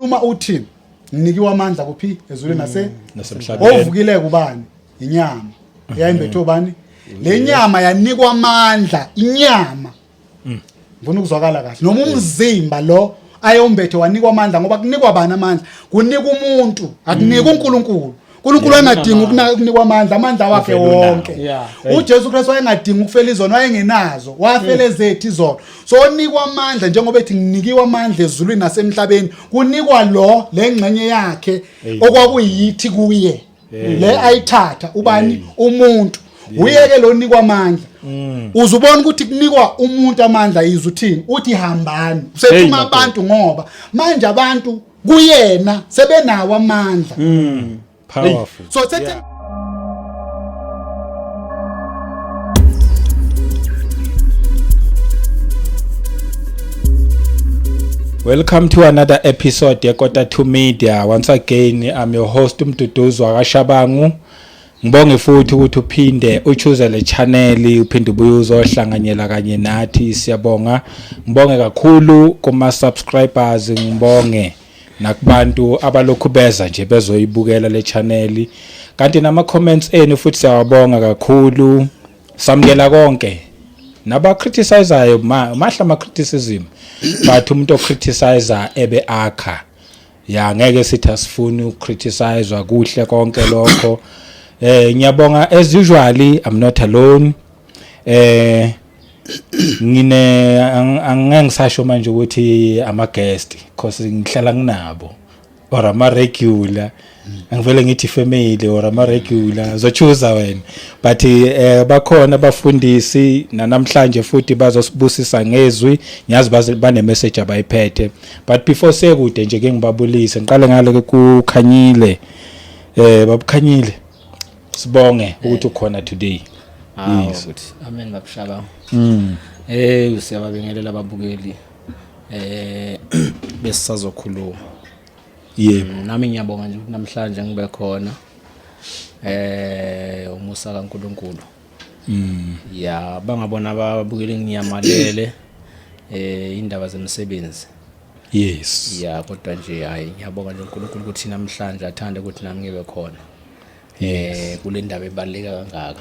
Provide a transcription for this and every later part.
uma uthi nginikiwa amandla kuphi ezulwini nasemhlabeni ovukile kubani inyama yayimbethe ubani le nyama yanikwa amandla inyama ngifuna ukuzwakala kahle noma umzimba lo ayombethe wanikwa amandla ngoba kunikwa bani amandla kunika umuntu akunika uNkulunkulu uNkulunkulu engadingi ukunikwa amandla wakhe wonke uJesu Kristu wayengadingi ukufela izono wayengenazo wafela ezethu izono so onikwa amandla njengoba ethi nginikiwa amandla ezulwini nasemhlabeni kunikwa lo lengxenye yakhe okwakuyithi kuye le ayithatha ubani umuntu uyeke lo nikwa amandla uzubona ukuthi kunikwa umuntu amandla izuthini uthi hambani usethuma abantu ngoba manje abantu kuyena sebenawo amandla powerful so welcome to another episode yeKota 2 Media. Once again, I'm your host Umduduzo akaShabangu. Ngibonge futhi ukuthi uphinde uchoose le channel uphinde ubuye uzohlanganyela kanye nathi siyabonga. Ngibonge kakhulu kuma subscribers ngibonge nakubantu abalokhu beza nje bezoyibukela le channel. Kanti nama comments enu futhi siyabonga kakhulu. Samukela konke. Naba criticizeayo mahla ama criticism but umuntu ocriticizer ebe akha ya ngeke sithi asifuni ucriticizwa kuhle konke lokho ngiyabonga as usually I'm not alone ngine angengisasho manje ukuthi ama guest because ngihlala nginabo or ama regular angivele ngithi family or ama regular zochuza wena but bakhona abafundisi namhlanje futhi bazosibusisa ngezwi ngiyazi bane message abayiphethe but before sekude nje ke ngibabulise ngiqale ngale ku Khanyile babukhanyile sibonge ukuthi ukhona today yes amen babushaba siyababingelela ababukeli besisazokhuluma yebo nami ngiyabonga nje ukuthi namhlanje ngibe khona umusa kaNkulunkulu ya bangabona ababukeli ngiyamalele indaba zemisebenzi yes ya kodwa nje hayi ngiyabonga nje uNkulunkulu ukuthi namhlanje athande ukuthi nami ngibe khona kule ndaba ebaleka kangaka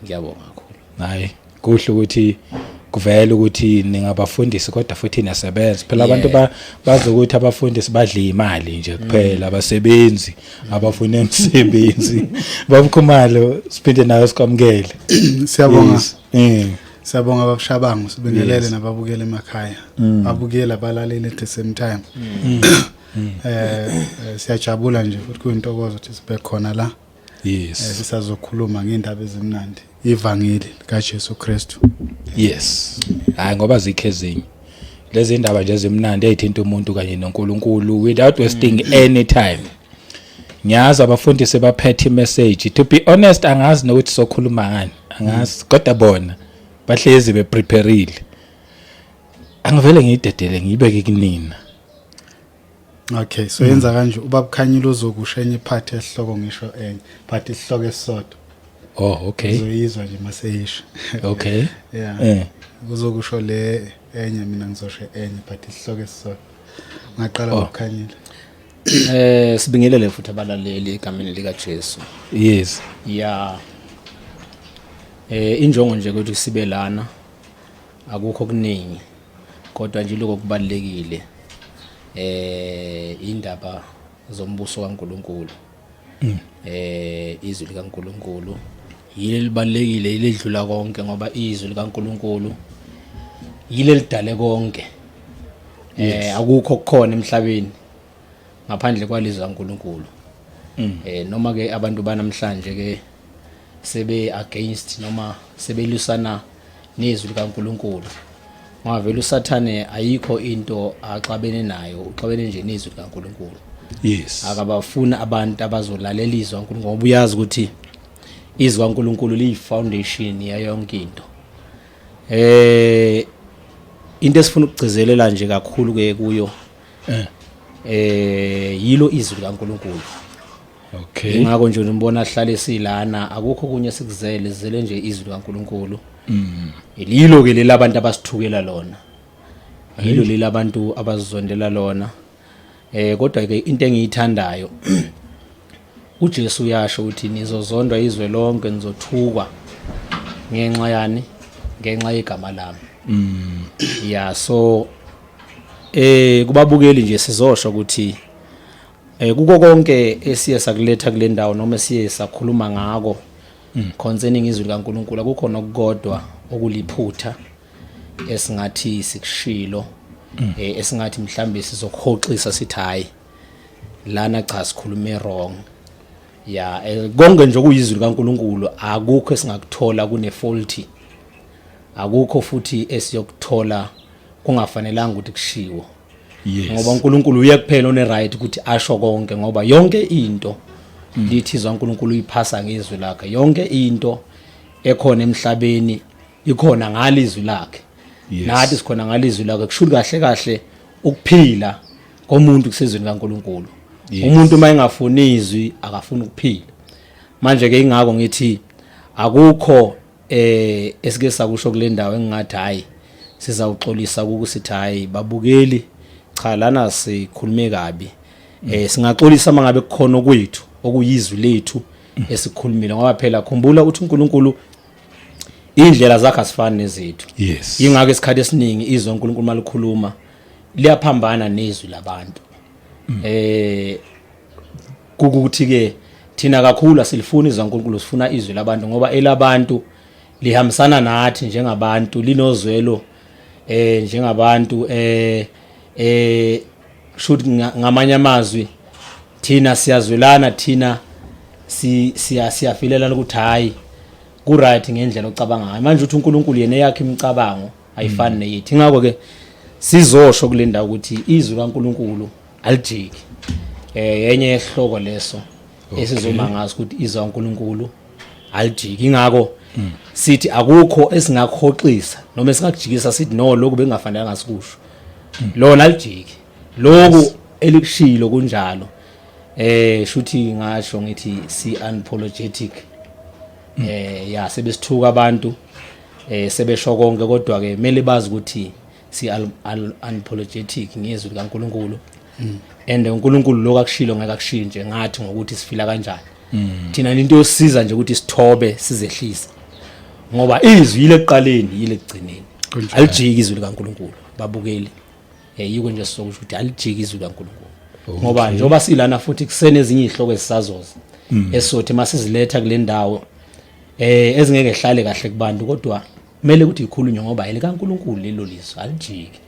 ngiyabonga kakhulu hayi kuhle ukuthi kuvela ukuthi ningabafundisi kodwa futhi nasebenza phela abantu bazokuthi abafundisi badla imali nje kuphela abasebenzi abafuna imisebenzi babukhumalo siphinde nayo sikwamukele siyabonga siyabonga babushabangu sibingelele nababukela emakhaya abukela balalele at the same time siyajabula nje futhi kuyintokozo ukuthi sibe khona la yes sisazokhuluma ngeindaba ezimnandi ivangeli kaJesu Kristu yes hayi ngoba zikhezinye lezi indaba nje ezimnandi ezithinta umuntu kanye noNkulunkulu without wasting any time ngiyazi abafundisi baphethe message to be honest angazi nokuthi sokhuluma ngani angazi kodwa bona bahlezi beprepareile angivele ngiyidedele ngiyibeke kunina okay so yenza kanje ubabukhanyile uzokushenye iphathi esihloko ngisho enye phathi isihloko esisodwa okay uzoyizwa nje maseyisho okay yeah uzokusho le enye mina ngizosho enye phathi isihloko esisodwa ngaqala ukukhanyile sibingelele futhi abalaleli egameni likaJesu yes yeah injongo nje ukuthi sibe lana akukho kuningi kodwa nje lokho kubalekile indaba zombuso kaNkulunkulu izwi likaNkulunkulu yile libalekile yile lidlula konke ngoba izwi likaNkulunkulu yile lidale konke akukho kukhona emhlabeni ngaphandle kwalizwi kaNkulunkulu noma ke abantu banamhlanje ke sebe against noma sebelusana nezwi likaNkulunkulu ngavela uSathane ayikho into axabene nayo uxabene nje nezwi likaNkulunkulu yes akabafuna abantu abazolalelizwa uNkulunkulu ngoba uyazi ukuthi izwi kaNkulunkulu liyifoundation yayo yonke into into esifuna ukugcizelela nje kakhulu ke kuyo yilo izwi likaNkulunkulu okay ngakho nje umbona ahlale silana akukho kunye sikuzele zele nje izwi likaNkulunkulu ililo ke lelabantu abasithukela lona yilo leli abantu abazizondela lona. Kodwa ke into engiyithandayo uJesu uyasho ukuthi nizozondwa izwe lonke nizothukwa ngenxa yani ngenxa yegama lami. Yeah, so kubabukeli nje sizosho ukuthi kuko konke esiye sakuletha kule ndawo noma esiye sakhuluma ngako concerning izwi likaNkulunkulu akukho nokukodwa okuliphutha esingathi sikushilo esingathi mhlambe sizokuhoxisa sithi hayi lana cha sikhulume wrong. Ya konke nje okuyizwi likaNkulunkulu akukho esingakuthola kune faulty, akukho futhi esiyokuthola kungafanelanga ukuthi kushiwo. Ngoba uNkulunkulu uye kuphela one right ukuthi asho konke ngoba yonke into lithizwa uNkulunkulu uyiphasa ngezwi lakhe. Yonke into ekhona emhlabeni ikhona ngalizwi lakhe. Nathi sikhona ngalizwi lakhe. Kushuthi kahle kahle ukuphila komuntu kusezweni kaNkulunkulu. Umuntu mayengafuni izwi akafuni ukuphila. Manje ke ingakho ngithi akukho esike sakusho kule ndawo engingathi hayi sizawuxolisa ukusithi hayi babukeli cha lana sikhulume kabi. Singaxolisa mangabe kukhona kwethu okuyizwi lethu esikhulumile ngoba phela khumbula ukuthi uNkulunkulu indlela zakhe asifani nezethu. Ingakho isikhathi esiningi izwi uNkulunkulu malikhuluma liyaphambana nezwi labantu. Kukuthi ke thina kakhulu asilifuni izwi uNkulunkulu sifuna izwi labantu ngoba elabantu lihambisana nathi njengabantu linozwelo njengabantu should ngamanye amazwi thina siyazwelana thina siyafilela ukuthi hayi ku right ngendlela ocabanga ngayo. Manje uthi uNkulunkulu yena yakhe imicabango ayifani neyithi. Ngakho ke sizosho kule ndawo ukuthi izwi kaNkulunkulu alijiki. Yenye ehloko leso esizoma ngazi ukuthi izwi kaNkulunkulu alijiki. Ingakho sithi akukho esingakhoxisa noma esingakujikisa sithi no lokho bengafanelanga sikusho. Lona alijiki. Lokho elikushilo kunjalo. Shuthi ngasho ngithi si unapologetic. Ya sebesithuka abantu sebesho konke kodwa ke mele bazi ukuthi si unapologetic ngezwi likaNkulunkulu. And uNkulunkulu lokho akushilo ngeke akushintshe ngathi ngokuthi sifila kanjani. Thina into yosiza nje ukuthi sithobe sizehlise. Ngoba izwi ile eqaleni ile ekugcineni. Alijiki izwi likaNkulunkulu babukeli. Yiko nje sokusho ukuthi alijiki izwi likaNkulunkulu. Ngoba njoba silana futhi kusenezinye ihloko esisazoza esothi masiziletha kule ndawo ezingeke ehlale kahle kubantu kodwa kumele ukuthi ikhulunywe ngoba elikaNkulunkulu lelo lizwi alijiki.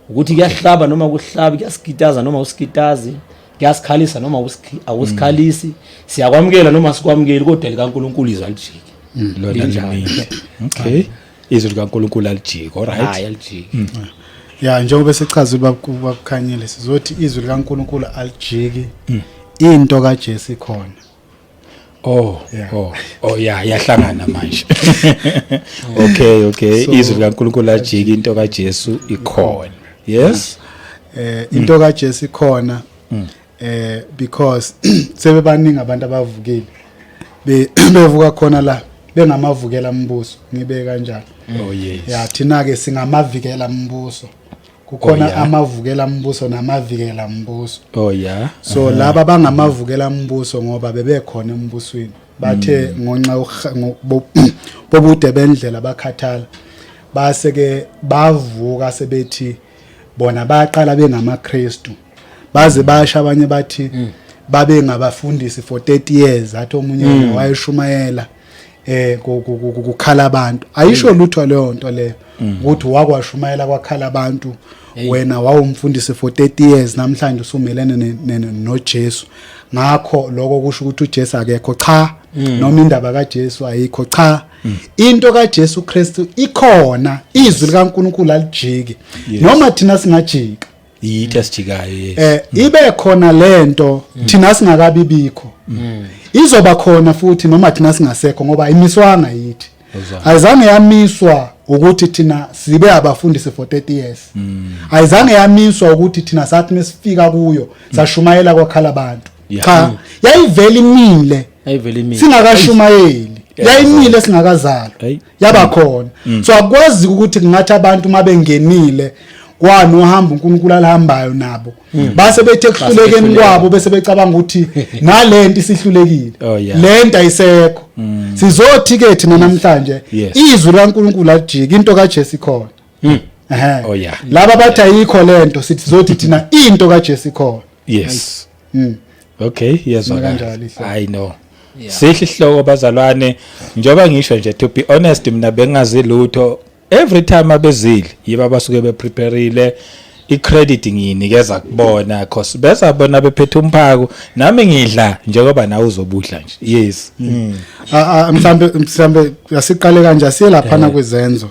Ukuthi kuyahlaba noma kuhlabi kuyasigitaza noma usigitazi kuyasikhalisa noma awusikhalisi siyakwamukela noma sikwamukeli kodwa likaNkulunkulu izwi alijiki. Okay, izwi likaNkulunkulu alijiki. Alright, hayi alijiki. Ya njengoba sechazile bakukhanyile sizothi izwi likaNkulunkulu alijiki into kaJesu ikhona. Yahlangana manje. Okay, izwi likaNkulunkulu alijiki into kaJesu ikhona. Yes. Into kaJesu ikhona because sebebaningi abantu abavukile bevuka khona la bengamavukela mbuso ngibe kanjalo. Ya thina ke singamavikela mbuso. Kukhona amavukela mbuso namavikela mbuso. So laba bangamavukela mbuso ngoba bebekhona embusweni bathe ngonxa bobude bendlela bakhathala base ke bavuka sebethi bona baqala bengamaKristu baze basha abanye bathi babe ngabafundisi for 30 years athi omunye wayeshumayela kukhala abantu. Ayisho lutho leyo nto leyo ukuthi wakwashumayela kwakhala abantu wena wawumfundisi for 30 years namhlanje usumelene noJesu. Ngakho lokho kusho ukuthi uJesu akekho cha noma indaba kaJesu ayikho cha. Into kaJesu Kristu ikhona. Izwi likaNkulunkulu alijiki noma thina singajika yithi asijikayo. Ibe khona lento thina singakabibikho izoba khona futhi noma thina singasekho ngoba imiswanga yithi. Ayizange yamiswa ukuthi thina sibe abafundisi for 30 years. Ayizange yamiswa ukuthi thina sathi mesifika kuyo sashumayela kwakhala abantu. Cha, yayivela imile singakashumayeli. Yayimile singakazalwa. Yaba khona. So akwazi ukuthi kungathi abantu mabengenile kwani uhamba uNkulunkulu alihambayo nabo base bethe kuhlulekeni kwabo bese becabanga ukuthi nalento isihlulekile lento ayisekho sizothi ke thina namhlanje izwi laNkulunkulu alijiki into kaJesu ikhona laba bathi ayikho lento sithi zothi thina into kaJesu ikhona yes okay yezwa kanjalo I know sihle ihloko bazalwane njoba ngisho nje to be honest mina bengazi lutho every time abezile yiba basuke beprepareile icredit ngiyinikeza kubona cause bezabona bephethe umphako nami ngidla njengoba nawe uzobudla nje yes mhlambe yasiqale kanje asiye lapha na kwizenzo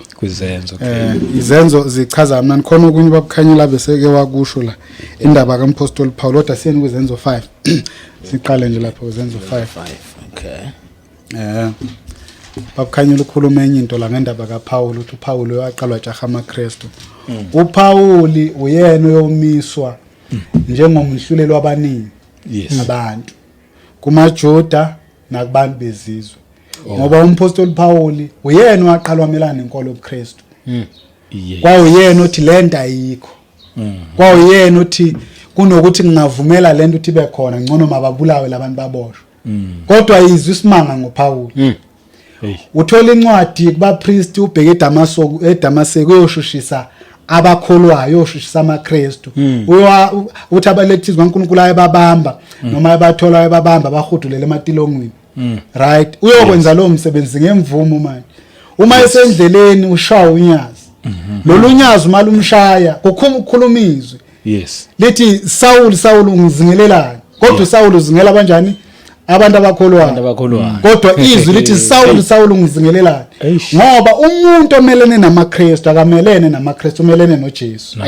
izenzo zichaza mina khona okunye bakukhanyela beseke wakusho la indaba kaMpostoli Paul kodwa siyeni kwizenzo 5 siqale nje lapha kwizenzo 5 okay bakukhanyela ukukhuluma enye into la ngendaba kaPaul uthi uPaul waqalwa jaha amaKristu uPaul uyena oyomiswa njengomhluleli wabaningi abantu kumaJuda nakubantu bezizwe ngoba umpostoli Paul uyena waqalwa melana nenkolo yobuKristu kwawuyena uthi lento ayikho kwawuyena uthi kunokuthi ngingavumela lento uthi ibe khona ngcono mababulawe labantu baboshwe kodwa izwi isimanga ngoPaul uthola incwadi kubapriest ubheke eDamaseko uyoshushisa abakholwayo uyoshushisa amaKristu uthi abalectors kaNkulunkulu ayebabamba noma abathola ayebabamba bahudulele ematilongweni right uyokwenza lo msebenzi ngemvumo manje uma esendleleni ushawa unyazi lolu nyazi uma lumshaya kukhuluma izwi yes lithi Saul ungizingelelani kodwa Saul uzingela kanjani abantu abakholwayo kodwa izwi lithi Saul ungizingelelani ngoba umuntu omelene namaKristu akamelene namaKristu omelene noJesu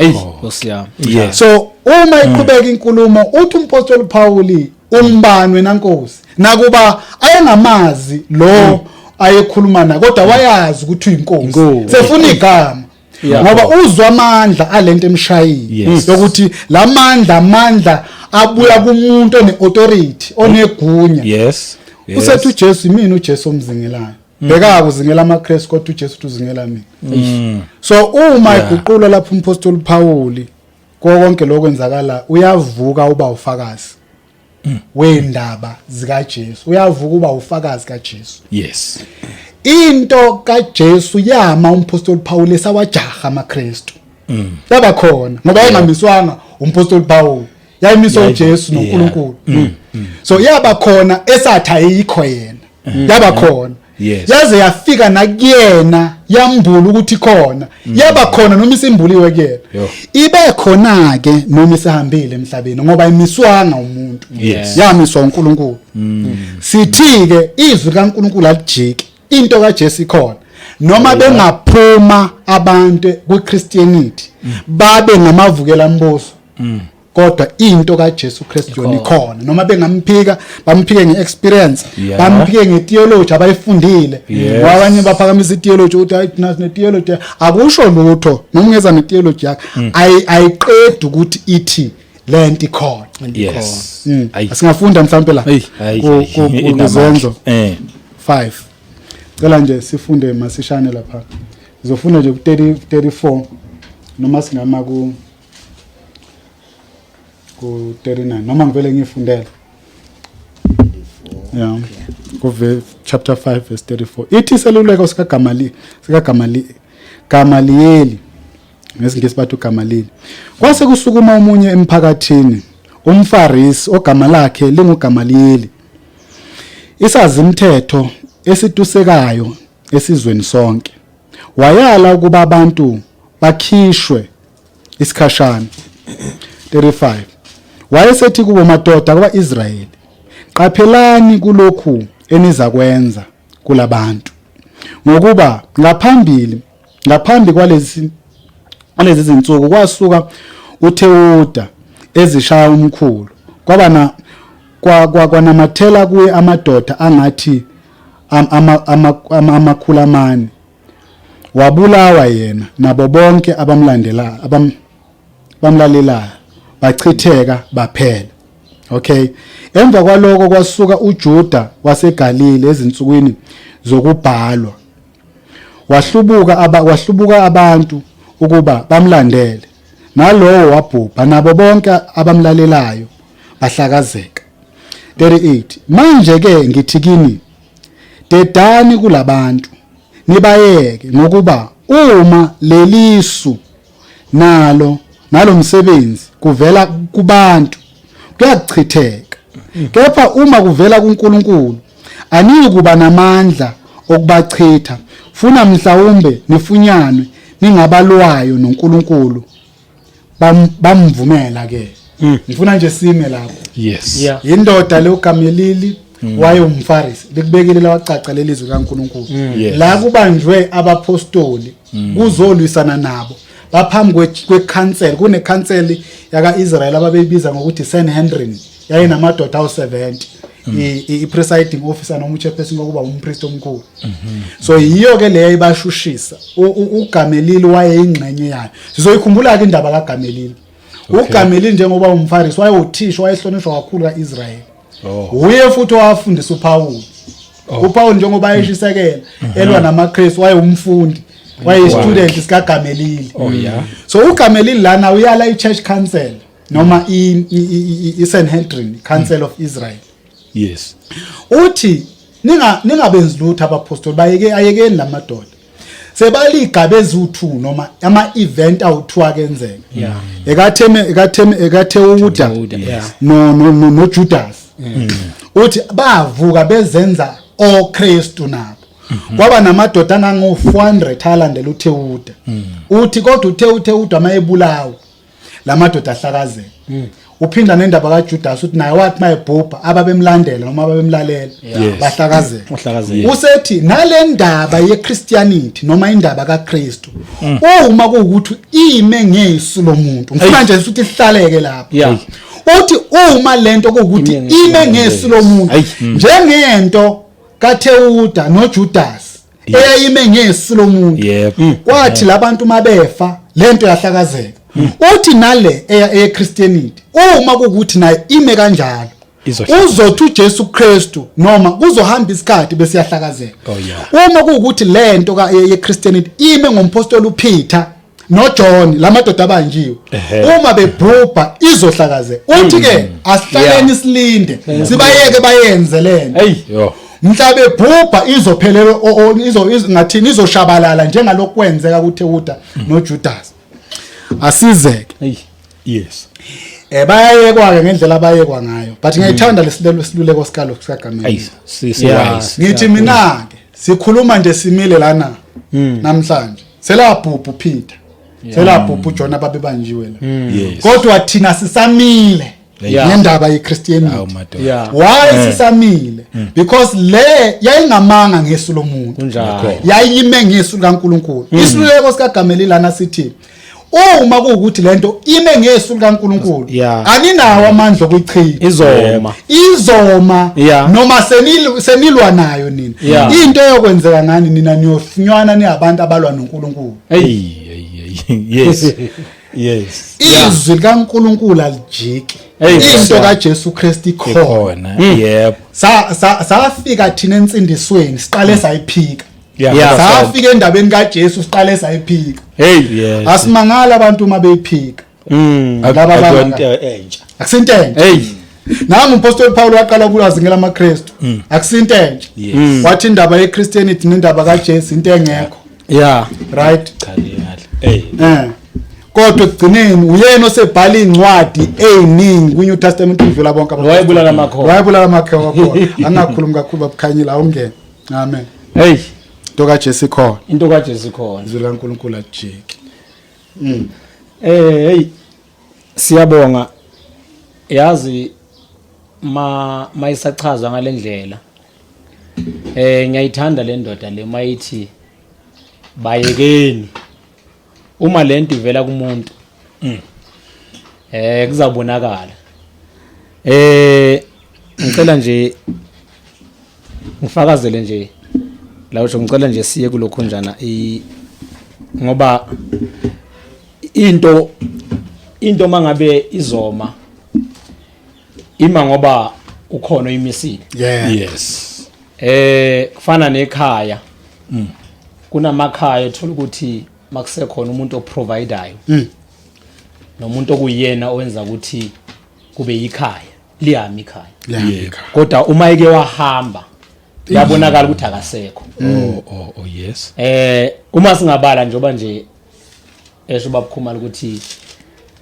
so uma iqhubeka inkulumo uthi umpostoli Paul umbanwe nankosi nakuba ayengamazi lo ayekhuluma na kodwa wayazi ukuthi uyinkosi sefuna igama ngoba uzwa amandla alento emshayini ukuthi lamandla abuya kumuntu oneauthority onegunya usethi uJesu mina uJesu omzingelayo beka ukuzingela amaKristu kodwa uJesu uzingela mina so uma iguqula lapho umpostoli Paul konke lokwenzakala uyavuka uba ufakazi wendaba zikaJesu uyavuka uba ufakazi kaJesu yes into kaJesu yama umpostoli Paul esawajaha amaKristu yaba khona ngoba engamiswanga umpostoli Paul yayimiswa uJesu noNkulunkulu so yaba khona esathi ayikho yena yaba khona yaze yafika nakuyena yambula ukuthi khona yaba khona noma isimbuliwe kuyena ibe khona ke noma isihambile emhlabeni ngoba imiswanga umuntu yamiswa uNkulunkulu sithi ke izwi kaNkulunkulu alijiki into kaJesu ikhona noma bengaphuma abantu kuChristianity babe ngamavukela mbuso kodwa into kaJesu Kristu yona ikhona noma bengamphika bamphike ngeexperience bamphike ngetheology abayifundile abanye baphakamisa itheology uthi ayithina netheology akusho lutho noma ungeza netheology yakhe ayiqedi ukuthi ithi lento ikhona asingafunda mhlawumbe la kuzenzo 5 cela nje sifunde masishane lapha sizofunda nje ku 34 noma singama ku 39 noma ngivele ngifundele ku chapter 5 verse 34 ithi seluleko Gamaliyeli ngesingisi bathu Gamaliyeli kwase kusukuma umunye emphakathini umFarisi ogama lakhe linguGamaliyeli isazimthetho esitusekayo esizweni sonke wayala ukuba abantu bakhishwe isikhashana 35 wayesethi kubo madoda kwaIsrayeli qaphelani kulokhu enizakwenza kulabantu ngokuba ngaphambi kwalezi zinsuku kwasuka uThewuda ezishaya umkhulu kwanamathela kuye amadoda angathi amakhulamani wabulawa yena nabo bonke bamlalelayo bachitheka baphela okay emva kwaloko kwasuka uJuda waseGalile ezinsukwini zokubhalwa wahlubuka abantu ukuba bamlandele nalowo wabhubha nabo bonke abamlalelayo bahlakazeka. 38 Manje ke ngithi kini dedani kulabantu nibayeke ngokuba uma lelisu nalo msebenzi kuvela kubantu kuyachitheka, kepha uma kuvela kuNkulunkulu aniyi kuba namandla okubachitha. Funa mhlawumbe nifunyanwe ningabalwayo noNkulunkulu bamvumela ke. Ngifuna nje sime lapho. Yes. Indoda le uGamelili waye umfarisi likubekile lawacaca lelizwe kaNkulunkulu. La kubanjwe abapostoli kuzolwisana nabo baphambi kwecouncil. Kune council yaka Israel ababeyibiza ngokuthi Sanhedrin yayinamadoda awu70. I-presiding officer noma uchairperson ngokuba umpriest omkhulu. So yiyo ke leyo ibashushisa. uGamelili waye ingxenye yayo. Sizoyikhumbula ke indaba kaGamelili. uGamelili njengoba umfarisi waye uthisha wayehlonishwa kakhulu kaIsrael. Uye futhi wafundisa uPaul. uPaul njengoba ayishisekela elwa namaKristu waye umfundi. Waye student sikaGamelili. So uGamelili lana uyala ichurch council noma iSanhedrin Council of Israel. Yes. Uthi ningabenzi lutho abapostoli ayekeni lamadoda. Sebaliga bezu2 noma ama event awu2 akenzeka. Ekathe uJuda no Judas. Uthi bavuka bezenza oKristu nabo. Kwaba namadoda angango 400 alandela uTheuda. Uthi kodwa uTheuda mayebulawa lamadoda ahlakazeka. Uphinda nendaba kaJudas uthi naye wathi mayebhubha ababemlandela noma ababemlalela bahlakazeka. Usethi nalendaba yeChristianity noma indaba kaKristu uma kuukuthi ime ngesu lomuntu ngifuna nje ukuthi ihlaleke lapha. Uthi uma lento kuukuthi ime ngesu lomuntu njengento kaTheuda noJudas eyayime ngesu lomuntu kwathi labantu mabefa lento yahlakazeka. Uthi nale eyeChristianity uma kuukuthi naye ime kanjalo uzothi uJesu Kristu noma kuzohamba isikhathi bese yahlakazeka. Uma kuukuthi lento yeChristianity ime ngompostoli uPeter noJohn lamadoda abanjiwe uma bebhubha izohlakazeka. Uthi ke asihlaleni isilinde sibayeke bayenze lento. Mhla bebhubha izophelele ngathini izoshabalala njengalokho kwenzeka kuTheuda noJudas. Asizeke. Yes. Bayayekwa ke ngendlela abayekwa ngayo. But ngiyithanda lesiluleko sikalo sikaGamelili. Ngithi mina ke sikhuluma nje simile lana namhlanje. Selabhubha uPeter. Selabhubha uJohn ababebanjiwe la. Kodwa thina sisamile ngendaba yeChristianity. Why sisamile? Because le yayingamanga ngesu lomuntu. Yayime ngesu kaNkulunkulu. Isiluleko sikaGamelili lana sithi uma kuukuthi lento ime ngesu likaNkulunkulu aninawo amandla okuyichitha izoma noma senilwa nayo nina into eyokwenzeka ngani nina niyofunywana niyabantu abalwa noNkulunkulu. Yes. Izwi likaNkulunkulu alijiki. Into kaJesu Kristu ikhona. Safika thina ensindisweni siqale sayiphika. Safika endabeni kaJesu siqale sayiphika. Asimangala abantu mabeyiphika. Akusintenje. Nami umpostoli Paul waqala ukulazi ngelamaKristu. Akusintenje. Wathi indaba yeChristianity nendaba kaJesu into engekho. Right. Kodwa ekugcineni uyena osebhala incwadi eziningi kwiNew Testament ivela bonke abantu. Wayebulala amakhewa wakho. Angakhulumi kakhulu babukhanyile awungene. Amen. Into kaJesu ikhona. Izwi likaNkulunkulu alijiki. Siyabonga. Yazi mayisachaza ngalendlela. Ngiyayithanda le ndoda le mayithi bayekeni. Uma lento ivela kumuntu kuzabonakala. Ngicela nje ngifakazele nje la usho ngicela nje siye kulokho njana ngoba into mangabe izoma ima ngoba ukhona oyimisile. Yes. Kufana nekhaya. Kunamakhaya ethola ukuthi makusekhona umuntu oprovidayo. nomuntu okuyena owenza ukuthi kube yikhaya liyami ikhaya yeka kodwa uma eke wahamba yabonakala ukuthi akasekho oh yes uma singabala njoba nje esho Baba Khumalo ukuthi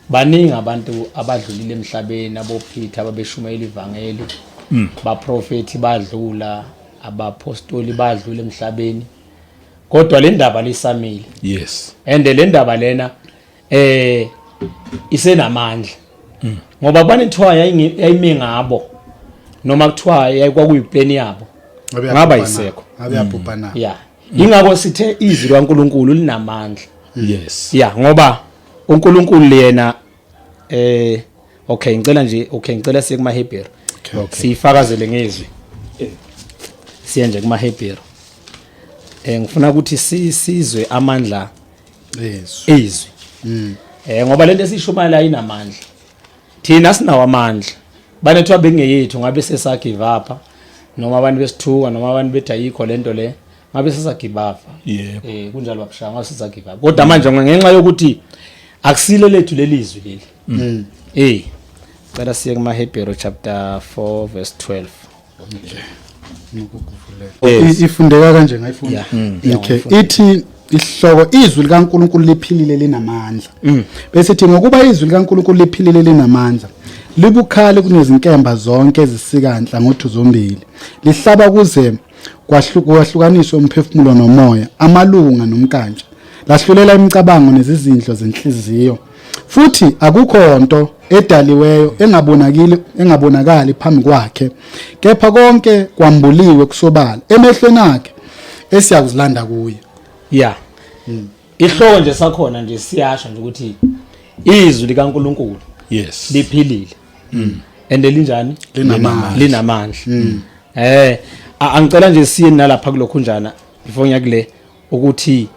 baningi abantu abadlulile emhlabeni aboPeter ababeshumayela ivangeli baprofeti badlula abapostoli badlula emhlabeni kodwa le ndaba lisamile yes and le ndaba lena isenamandla ngoba banithiwa yayime ngabo noma kuthiwa yayikwakuyiplane yabo ngaba yisekho abiyabhubhana yeah ingakho sithe izwi laNkulunkulu linamandla yes yeah ngoba uNkulunkulu yena ngicela siye kumaHebheru sifakazele ngezwi siye nje kumaHebheru ngifuna ukuthi sizwe amandla izwi ngoba lento esishumayela inamandla thina sinawo amandla banethwa bengeyethu ngabe sesagive up noma abantu besithuka noma abantu bedayikho lento le ngabe sesagive up kunjalo babusha ngabe sesagive up kodwa manje ngenxa yokuthi akusile lethu lelizwi leli cela siye kumaHebheru chapter 4 verse 12 ifundeka kanje ngayifunda okay ithi isihloko izwi likaNkulunkulu liphilile linamandla bese thi ngokuba izwi likaNkulunkulu liphilile linamandla libukhali kunezinkemba zonke ezisikandla ngothu zombili lihlaba kuze kwahlukaniswa umphefumulo nomoya amalunga nomkantsha lahlulela imicabango nezizindlo zenhliziyo futhi akukho nto edaliweyo engabonakali phambi kwakhe kepha konke kwambuliwe kusobala emehlweni akhe esiyakuzilanda kuye ihloko nje sakhona nje siyasho nje ukuthi izwi likaNkulunkulu yes liphilile and linjani linamandla angicela nje siye nalapha kulokhunjana before ngiyakule ukuthi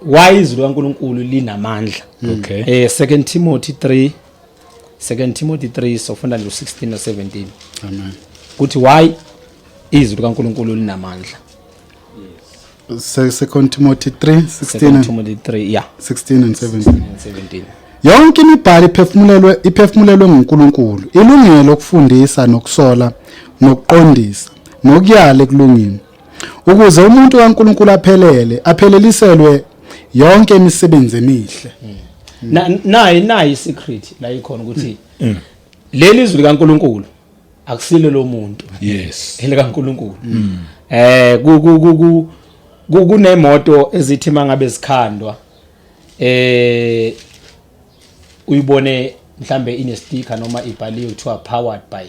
why izwi likaNkulunkulu linamandla okay 2 Timothy 3 sofunda nje 16 no 17 amen ukuthi why izwi likaNkulunkulu linamandla 2 Timothy 3:16 16 and 17 yonke imibhalo iphefumulelwe nguNkulunkulu ilungelo ukufundisa nokusola nokuqondisa nokuyala ekulungini ukuze umuntu kaNkulunkulu apheleliselwe yonke imisebenzi emihle nayi secret la ikhona ukuthi leli izwi likaNkulunkulu akusile lo muntu yes elikaNkulunkulu kunemoto ezithi mangabe zikhandwa uyibone mhlambe ine sticker noma ibhaliwe kuthiwa powered by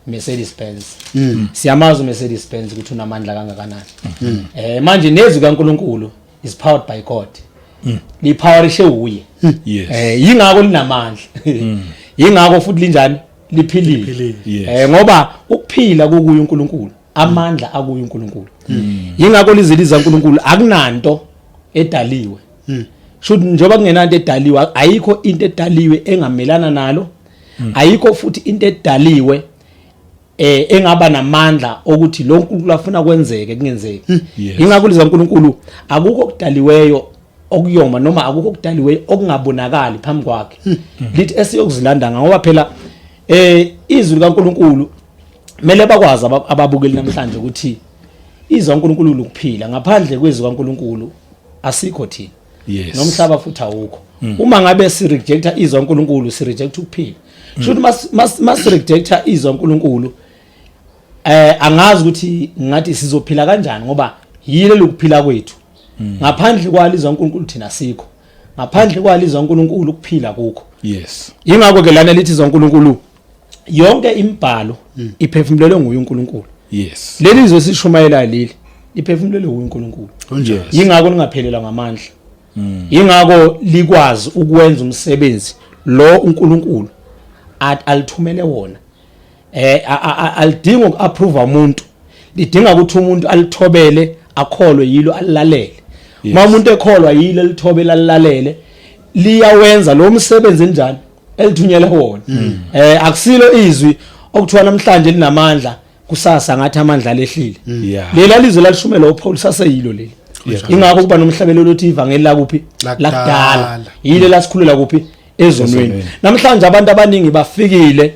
Mercedes Benz siyamazi uMercedes Benz ukuthi unamandla kangakanani manje nezwi kaNkulunkulu is powered by God lipowerishe uye yes yingakho linamandla yingakho futhi linjani liphilile ngoba ukuphila kukuye uNkulunkulu amandla akuye uNkulunkulu yingakho liziliza uNkulunkulu akunanto edaliwe should njoba kungenanto edaliwe ayikho into edaliwe engamelana nalo ayikho futhi into edaliwe engaba namandla ukuthi lo uNkulunkulu afuna kwenzeke kungenzeki yingakho liza uNkulunkulu akukho okudaliweyo okuyoma noma akukho okudaliweyo okungabonakali phambi kwakhe lithi esiyokuzilanda ngoba phela izwi likaNkulunkulu mele bakwazi ababukeli namhlanje ukuthi izwi kaNkulunkulu ukuphila ngaphandle kwezwi kaNkulunkulu asikho thina yes nomhlaba futhi awukho uma ngabe si rejecta izwi kaNkulunkulu si reject ukuphila should mas rejecta izwi kaNkulunkulu angazi ukuthi ngathi sizophila kanjani ngoba yile lokuphila kwethu ngaphandle kwalizwa uNkulunkulu thina sikho ngaphandle kwalizwa uNkulunkulu ukuphila kukho yes ingakho ke lana lithi zoNkulunkulu yonke imibhalo iphefumulelwe nguye uNkulunkulu yes leli izwe sishumayela leli iphefumulelwe nguye uNkulunkulu yingakho lingaphelela ngamandla yingakho likwazi ukwenza umsebenzi lo uNkulunkulu alithumele wona alidinga ukuapprove umuntu lidinga ukuthi umuntu alithobele akholwe yilo alilalele uma umuntu ekholwa yilo elithobela alilalele liyawenza lo msebenzi njani elithunyele wona akusilo izwi okuthiwa namhlanje linamandla kusasa ngathi amandla lehlile lela lizwe lalishumela uPaul saseyilo leli ingakho kuba nomhlabelelo othi ivangeli la kuphi lakudala yile lasikhulula kuphi ezonweni. Namhlanje abantu abaningi bafikile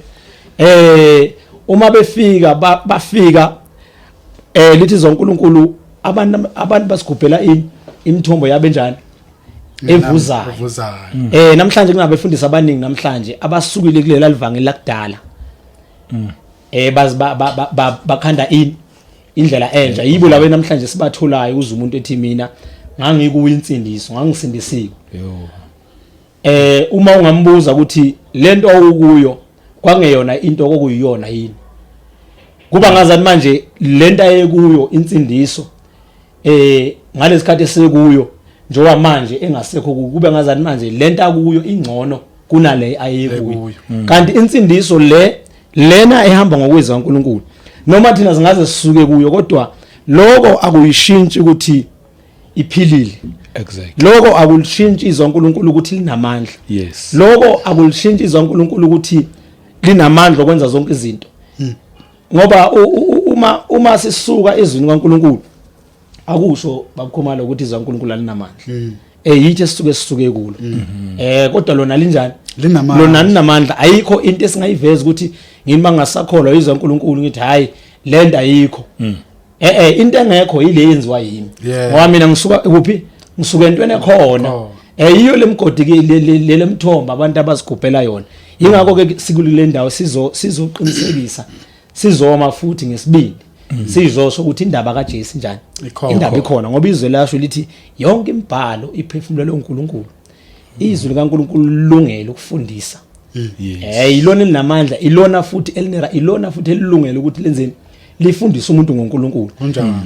uma befika bafika lithi zoNkulunkulu abantu basigubhela imithombo yabe njani evuzayo. Namhlanje kunabefundisi abaningi namhlanje abasukile kulela livangeli lakudala. Bakhanda indlela entsha yibo lawe namhlanje sibatholayo uze umuntu ethi mina ngangikuwa insindiso ngangisindisiwe. Uma ungambuza ukuthi lento okuyo kwangeyona into okuyiyona yini kuba ngazani manje lento ayekuyo insindiso ngalesikhathi esekuyo njengoba manje engasekho kube ngazani manje lento akuyo ingcono kunale ayekuyo. Kanti insindiso lena ehamba ngokwezwa uNkulunkulu noma thina singaze sisuke kuyo kodwa lokho akuyishintshi ukuthi iphilile. Exactly. Lokho akulishintshi izwa uNkulunkulu ukuthi linamandla. Yes. Lokho akulishintshi izwa uNkulunkulu ukuthi linamandla okwenza zonke izinto. Ngoba uma sisuka ezwini kaNkulunkulu akusho babukhumalo ukuthi izwa uNkulunkulu alinamandla. Yithi sisuke kulo. Kodwa lona linjani? Lona linamandla. Ayikho into esingayiveza ukuthi ngini mangasakholwa izwa uNkulunkulu ngithi hayi lenda ayikho. Into engekho yile yenziwa yimi. Ngoba mina ngisuka kuphi? Ngisuka entweni ekhona. Yiyo lemgodi ke lemthomba abantu abasigubhela yona. Ingakho ke sikulile ndawo sizoqinisekisa sizoma futhi ngesibindi. Sizosho ukuthi indaba kaJesu njani? Indaba ikhona ngoba izwe lasho lithi yonke imibhalo iphefumulelwe uNkulunkulu. Izwi likaNkulunkulu lilungele ukufundisa. Ilona elinamandla, ilona futhi elilungele ukuthi lenzeni lifundise umuntu ngoNkulunkulu.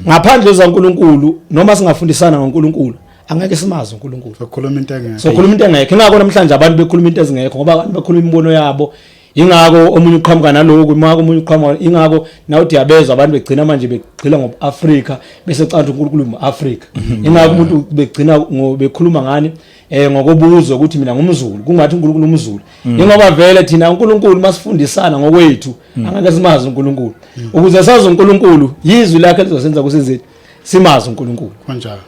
Ngaphandle zaNkulunkulu noma singafundisana ngoNkulunkulu angeke simazi uNkulunkulu. Sokhuluma into engekho. Sokhuluma into engekho. Ingakho namhlanje abantu bekhuluma into ezingekho ngoba abantu bekhuluma imbono yabo. Ingakho omunye uqhamuka naloko, imako omunye uqhamuka ingakho nawo diyabezwa abantu begcina manje begcila ngoAfrika bese canta uNkulunkulu muAfrika. Ingakho umuntu begcina bekhuluma ngani ngokubuzwa ukuthi mina ngumZulu kungathi uNkulunkulu umZulu. Ingoba vele thina uNkulunkulu masifundisana ngokwethu angeke simazi uNkulunkulu. Ukuze sazi uNkulunkulu yizwi lakhe lizosenza kusenzeni simazi uNkulunkulu. Kanjalo.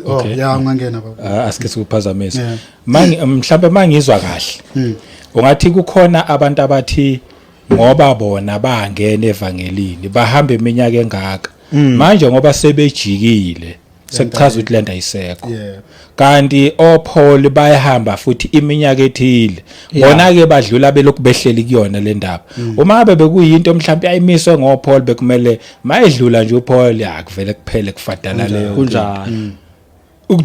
Okay. Ngangena baba. Asike sikuphazamisa. Mhlambe mangizwa kahle. Ungathi kukhona abantu abathi ngoba bona bangena evangelini bahambe iminyaka engaka. Manje ngoba sebejikile sekuchaza ukuthi lenda isekho. Kanti oPaul bayahamba futhi iminyaka ethile. Bona ke badlula belokhu behleli kuyona le ndaba. Uma ngabe bekuyinto mhlawumbe ayimiswe ngoPaul bekumele mayedlula nje uPaul yakuvele kuphele kufadala leyo kunjalo.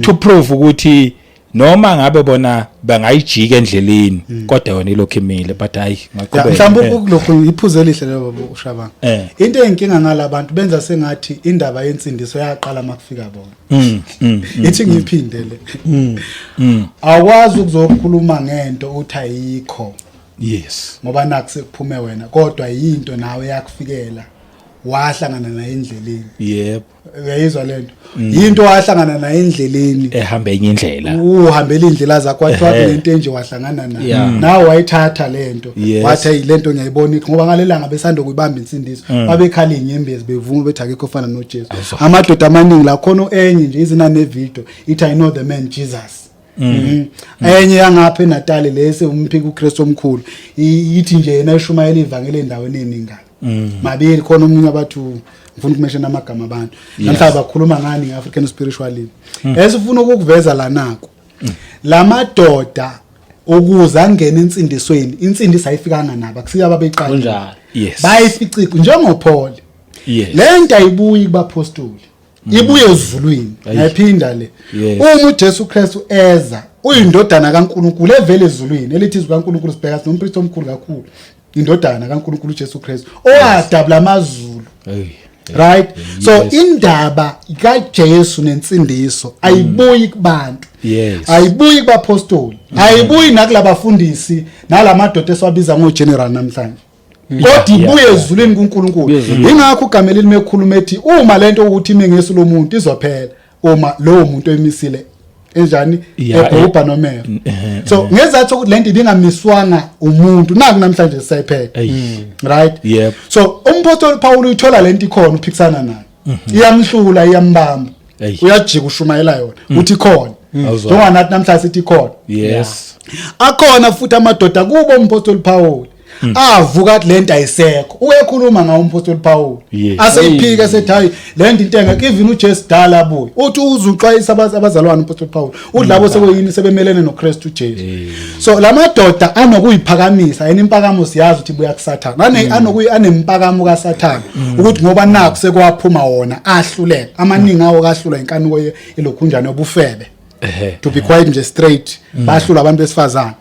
To prove ukuthi noma ngabe bona bangayijika endleleni kodwa yona ilokhu imile but hayi maqhubeka. Mhlawumbe ukulokhu iphuze elihle lelo baba uShabanga. Into enkinga ngalabantu benza sengathi indaba yensindiso yaqala makufika bona. Ithi ngiphindele. Awwazi ukuzokhuluma ngento uthi ayikho. Yes. Ngoba nakusekuphume wena kodwa yinto nawe yakufikela wahlangana naye endleleni. Yebo. Uyayizwa lento. Yinto wahlangana naye endleleni. Ehambe enye indlela. Uhambela indlela zakho wathi lento enje wahlangana nayo. Nawe wayithatha lento. Wathi lento ngiyayibona ngoba ngalelanga besando kuyibamba insindiso. Babekhala inyembezi bevuma bethi akekho ofana noJesu. Amadoda amaningi la khona enye nje izina nevideo ithi I know the man Jesus. Enye yangapha eNatali lese umphiki uKristu omkhulu ithi nje yena eshumayela ivangeli endaweni eningana. Mabili khona omunye abathu ngifuna ukumeshana amagama abantu namhlanje bakhuluma ngani ngeAfrican spiritualism esifuna ukuveza la nako lamadoda ukuza angena insindisweni insindiso ayifikanga nabo akusika ababeqala kunjalo. bayificiko njengoPaul lento ayibuyi kubapostoli ibuye ezulwini ayiphinda le uma uJesu Kristu eza uyindodana kaNkulunkulu evele ezulwini elithi izwi kaNkulunkulu sibheka nompristi omkhulu kakhulu indodana kaNkulunkulu uJesu Kristu owadabula amazulu. Right? So indaba kaJesu nensindiso ayibuyi kubantu. Ayibuyi kubapostoli. Ayibuyi nakulabafundisi nalamadoda esiwabiza ngogeneral namhlanje. Kodwa ibuye ezulwini kuNkulunkulu. Ingakho igama leli mekhuluma ethi uma lento ukuthi imengeso lomuntu izophela uma lowo muntu emisile enjani egubha nomero. So ngezathu ukuthi lento ibingamiswanga umuntu naku namhlanje sisayiphela. Right? So umpostoli Paul uyithola lento ikhona uphikisana nayo. Iyamhlula iyambamba. Uyajika ushumayela yona uthi ikhona. njengoba nathi namhlanje sithi ikhona. Yes. Akhona futhi amadoda kubo umpostoli Paul avuka lento ayisekho uyekhuluma ngawo umpostoli Paul aseyiphika sethi hayi lento into engeke even uJesu dala abuye uthi uzuxwayisa abazalwane umpostoli Paul udlabo sekuyini sebemelene noKristu Jesu. So lamadoda anokuyiphakamisa yena impakamo siyazi ukuthi buya kuSathane anempakamo kaSathane ukuthi ngoba nakho sekwaphuma wona ahluleka amaningi awo kahlula inkanuko elokhunjana obufebe. To be quite nje straight bahlula abantu besifazana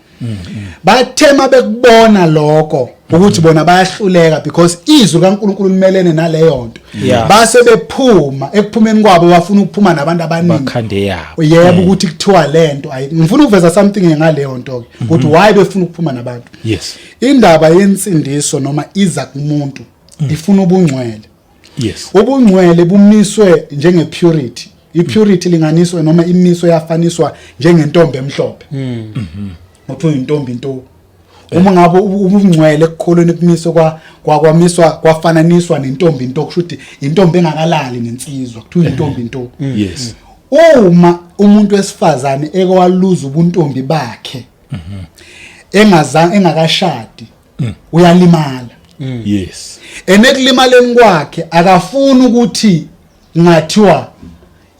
bathema bekubona lokho ukuthi bona bayahluleka because izwi kaNkulunkulu limelene naleyo nto base bephuma ekuphumeni kwabo bafuna ukuphuma nabantu abaningi bakhande yabo yebo ukuthi kuthiwa lento ngifuna ukuveza something ngaleyo nto ukuthi why befuna ukuphuma nabantu. Yes. Indaba yensindiso noma iza kumuntu ifuna ubungcwele. Yes. Ubungcwele bumiswe njenge purity. I-purity linganiswe noma imiso yafaniswa njengentombi emhlophe. Uthu intombi into. Uma ngabe ubungcwele ekukholweni kumiswa kwamiswa kwafananiswa nentombi into kushuthi intombi engakalali nensizwa kuthiwa intombi into. Yes. Uma umuntu wesifazane ekwaluza ubuntombi bakhe engakashadi uyalimala. Yes. Enekulimaleni kwakhe akafuni ukuthi ngathiwa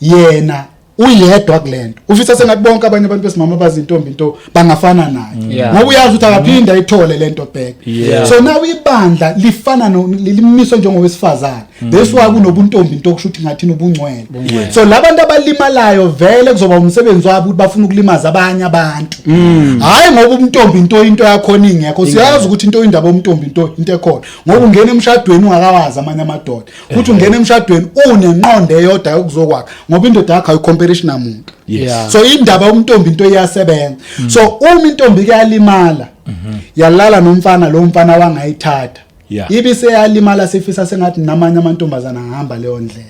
yena uyedwa kulento ufisa sengathi bonke abanye abantu besimama bazintombi into bangafana naye ngoba uyazi ukuthi akaphinda ithole lento back. So nawe ibandla lifana limiso njengowesifazane bese wakunobuntombi into kushuthi ngathi nobungcwele. So labantu abalimalayo vele kuzoba umsebenzi wabo ukuthi bafuna ukulimaza abanye abantu hayi ngoba umntombi into yakhona ingekho siyazi ukuthi into indaba umntombi into ekhona ngoba ungena emshadweni ungakawazi amanye amadoda ukuthi ungena emshadweni unenqondo eyodwa yokuzokwakha ngoba indoda yakho comparison namuntu. So indaba umntombi into iyasebenza. So uma intombi kuyalimala yalala nomfana lo mfana wangayithatha ibise yalimala sefisa sengathi namanye amantombazana angahamba leyo ndlela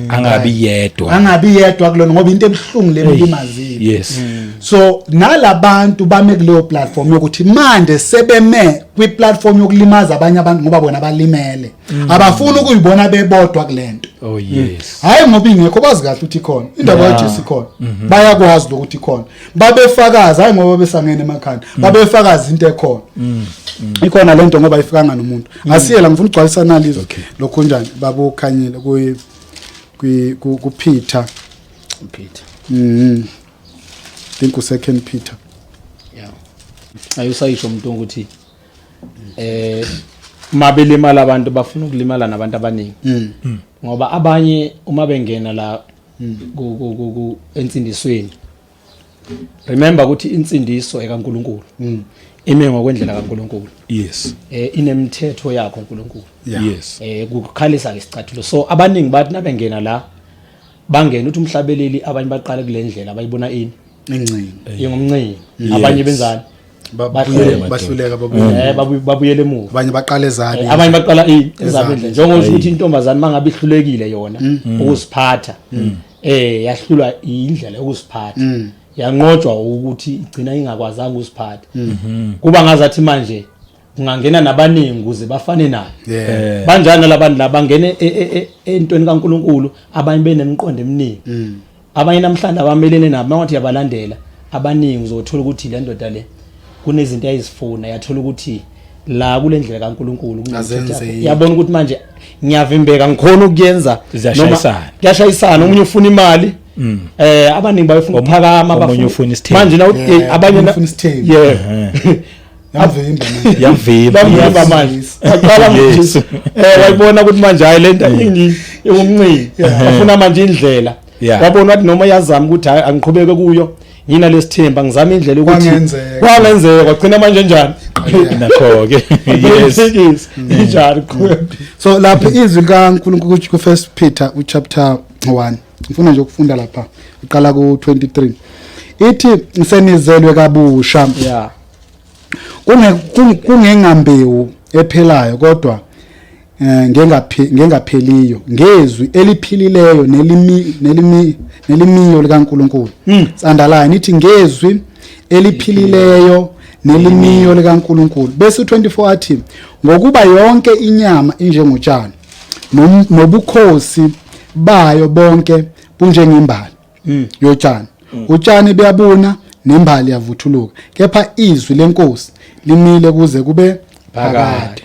angabi yedwa kulona ngoba into ebhlungu lemlimazile. Yes. So nalabantu bame kuleyo platform yokuthi manje sebeme kwi platform yokulimaza abanye abantu ngoba bona balimele abafuni ukuyibona bebodwa kulento. Oh yes. Hayi ngoba ingekho bazi kahle ukuthi ikhona indaba yaJesu ikhona bayakwazi ukuthi ikhona babefakaza hayi ngoba besangene emakhanda babefakaza into ekhona ikhona lento ngoba ifikanga nomuntu asiyela ngifuna ugcwalisa analizo lokho njani babo Khanyile ku Peter think u second Peter ayusayisho umuntu ukuthi mabelimala abantu bafuna ukulimala nabantu abaningi ngoba abanye uma bengena la ensindisweni remember ukuthi insindiso ekaNkulunkulu ime ngokwendlela kaNkulunkulu. Yes. Inemithetho yakho uNkulunkulu. Yes. Kukhalisa ke isicathulo so abaningi bathi nabengena la bangena uthi umhlabeleli abanye baqala kule ndlela abayibona ini engcini yengomncini abanye benzani bahluleka babuyele emuva abanye baqala ezabo abanye baqala ezabendlela njengoba ukuthi intombazane mangabe ihlulekile yona ukuziphatha yahlulwa indlela yokusiphatha yanqotshwa ukuthi igcina ingakwazanga ukuziphatha kuba ngazathi manje ungangena nabaningi ukuze bafane naye banjani labantu labangene entweni kaNkulunkulu abanye benemqondo eminingi abanye namhlanje abamelene nabo mangathi yabalandela abaningi uzothola ukuthi le ndoda le kunezinto eyizifuna yathola ukuthi la kule ndlela kaNkulunkulu yabona ukuthi manje ngiyavimbeka ngikhona ukuyenza noma kuyashayisana omunye ufuna imali abaningi bayofuna ukuphakama bafuna manje na abanye ufuna isithembu yavimba manje aqala ngoJesu wayibona ukuthi manje hayi lento ingumncini afuna manje indlela wabona wathi noma yazama ukuthi hayi angiqhubeke kuyo yina lesithemba ngizama indlela ukuthi kwangenzeka kwagcina manje njani nakho ke yes njani so lapha izwi kaNkulunkulu ku First Peter chapter 1 ngifuna nje ukufunda lapha iqala ku 23 ithi ngisenizelwe kabusha kungengambewu ephelayo kodwa ngengapheliyo ngezwi eliphilileyo nelimiyo likaNkulunkulu sandalani ithi ngezwi eliphilileyo nelimiyo likaNkulunkulu bese 24 athi ngokuba yonke inyama injengotshani nobukhosi bayo bonke bunjengembali yotshani utshani buyabuna nembali yavuthuluka kepha izwi lenkosi limile kuze kube phakade.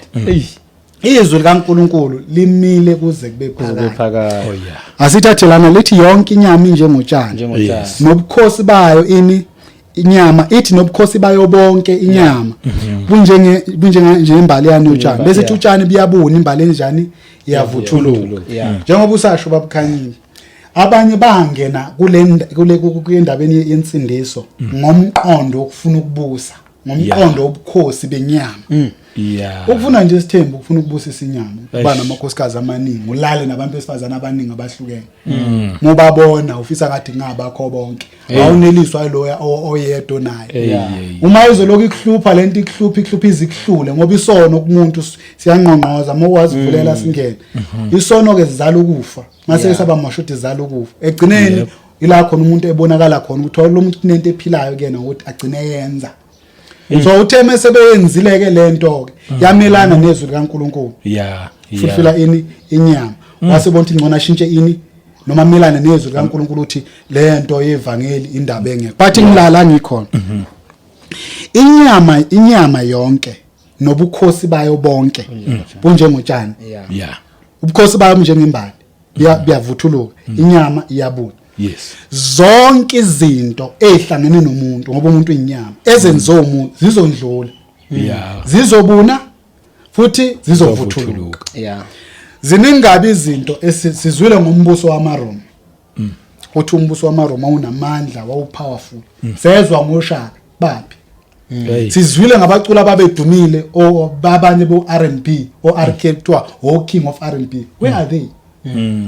Izwi likaNkulunkulu limile kuze kube phakade. Asithathelana lithi yonke inyama njengotshani nobukhosi bayo inyama ithi nobukhosi bayo bonke inyama njengembali yani utshani bese utshani buyabuna imbali enjani iyavuthuluka. Njengoba usasho babukhanyile abanye bangena kule ndabeni yensindiso ngomqondo okufuna ukubusa ngomqondo obukhosi benyama. Ukufuna nje isithembu ukufuna ukubusisa inyama kuba namakhosikazi amaningi ulale nabantu besifazana abaningi abahlukene ngobabona ufisa ngathi ngabakho bonke awuneliswa loya oyedwa naye. Uma izoloku ikuhlupha lento ikuhlupha izikuhlule ngoba isono kumuntu siyanqonqoza uma wazivulela singene isono ke sizala ukufa mase saba mashuti izala ukufa egcineni ila khona umuntu ebonakala khona ukuthi lo muntu kunento ephilayo kena ukuthi agcine yenza. So utheme sebeyenzile ke lento ke yamelana nezwi likaNkulunkulu. Fulfila inyama. Wasebona ukuthi ngona shintshe noma melana nezwi likaNkulunkulu uthi lento yevangeli indaba engeke. But ngilala ngikhona. Inyama yonke nobukhosi bayo bonke bunjengotshani. Ubukhosi bayo njengembali biyavuthuluka inyama iyabuna. Zonke izinto ezihlangene nomuntu ngoba umuntu inyama ezenziwe umuntu zizondlula zizobuna futhi zizovuthuluka. Ziningabi izinto esizwile ngombuso wamaRoma uthi umbuso wamaRoma unamandla wawupowerful sezwa ngoshaka baphi sizwile ngabacula ababedumile abanye bo R&B o-architecture o-king of R&B. Where are they?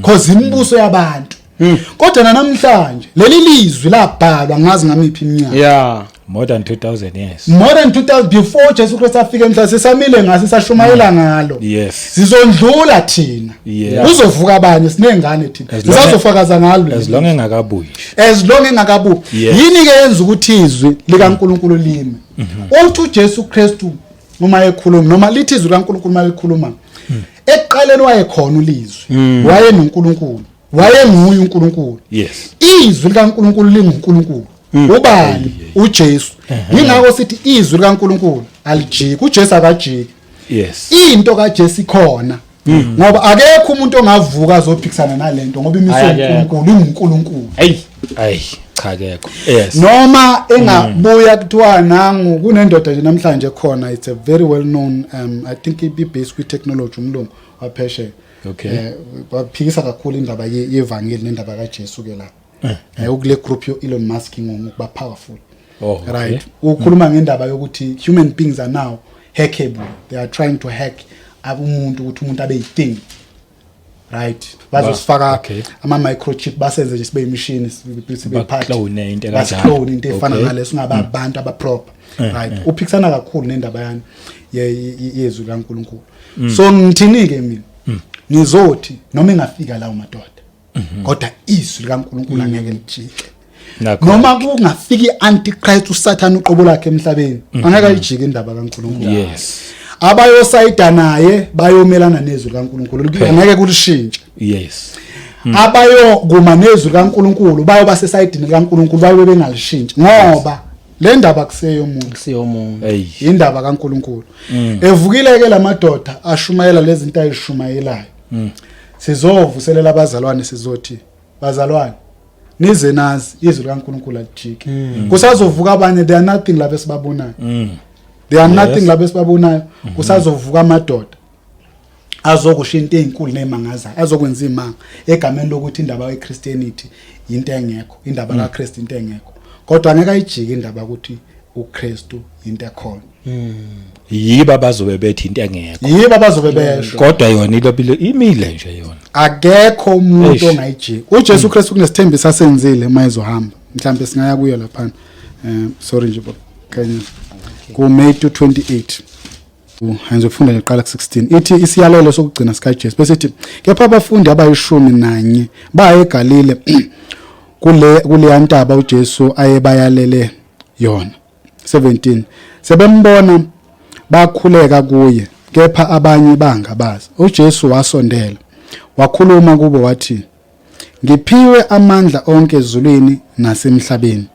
Cause imbuso yabantu. Kodwa namhlanje leli lizwi labhalwa ngazi ngamiphi iminyaka more than 2000 years before Jesu Christ afike emhlabeni sesamile ngase sashumayela ngalo. Sizondlula thina uzovuka abanye sinengane thina sizofakaza ngalo as long engakabuyi yini ke yenza ukuthi izwi likaNkulunkulu lime uthi uJesu Kristu uma ekhuluma noma lithi izwi likaNkulunkulu uma likhuluma eqaleni wayekhona ulizwi wayeNkulunkulu wayenguye uNkulunkulu. Izwi likaNkulunkulu linguNkulunkulu ubani uJesu ingakho sithi izwi likaNkulunkulu alijiki uJesu akajiki. Into kaJesu ikhona ngoba akekho umuntu ongavuka azophikisana nalento ngoba imiso uNkulunkulu inguNkulunkulu. cha akekho. Noma engabuya kuthiwa nangu kunendoda nje namhlanje khona it's a very well known I think it be based with technology umlungu wapheshe. Baphikisa kakhulu indaba yevangeli nendaba kaJesu ke la. Ukule group yo Elon Musk ngokuba powerful. Right. Ukhuluma ngendaba yokuthi human beings are now hackable. They are trying to hack umuntu ukuthi umuntu abe yithing. Right. Bazosifaka ama microchip basenze nje sibe imishini sibe part. Clone into kanjalo. Into efana naleso ngaba abantu abaproper. Right. Uphikisana kakhulu nendaba yani yezwi kaNkulunkulu. So ngithini ke mina nizothi noma engafika lawo madoda kodwa izwi likaNkulunkulu angeke lijike noma kungafika iantichrist uSathane uqobo lakhe emhlabeni angeke lijike indaba kaNkulunkulu. Abayosayida naye bayomelana nezwi likaNkulunkulu angeke kulishintshe. Abayo kuma nezwi likaNkulunkulu bayo basesayidini likaNkulunkulu bayo bengalishintshe ngoba le ndaba kuseyo umuntu indaba kaNkulunkulu evukile ke lamadoda ashumayela lezi zinto ayishumayelayo. Sizovuselela abazalwane sizothi bazalwane nize nazi izwi likaNkulunkulu alijiki kusazovuka abanye they are nothing labo esibabonayo kusazovuka amadoda azokusho into ezinkulu nemangaza azokwenza imanga egameni lokuthi indaba yeChristianity into engekho indaba kaKristu into engekho kodwa angeke ayijike indaba ukuthi uKristu into ekhona. Yiba bazobe bethi into engekho besho kodwa yona ilobile imile nje yona akekho umuntu ongayijiki. uJesu Kristu kunesithembiso asenzile mayizohamba mhlambe singaya kuyo lapha sorry nje Kenya ku May 28 Ngizofunda ngeqala ku16 ithi isiyalelo sokugcina sikaJesu bese ithi kepha abafundi abayishumi nanye baye eGalile kule yantaba uJesu ayebayalele yona. 17 sebembona bakhuleka kuye kepha abanye bangabazi. uJesu wasondela wakhuluma kubo wathi ngiphiwe amandla onke ezulwini nasemhlabeni.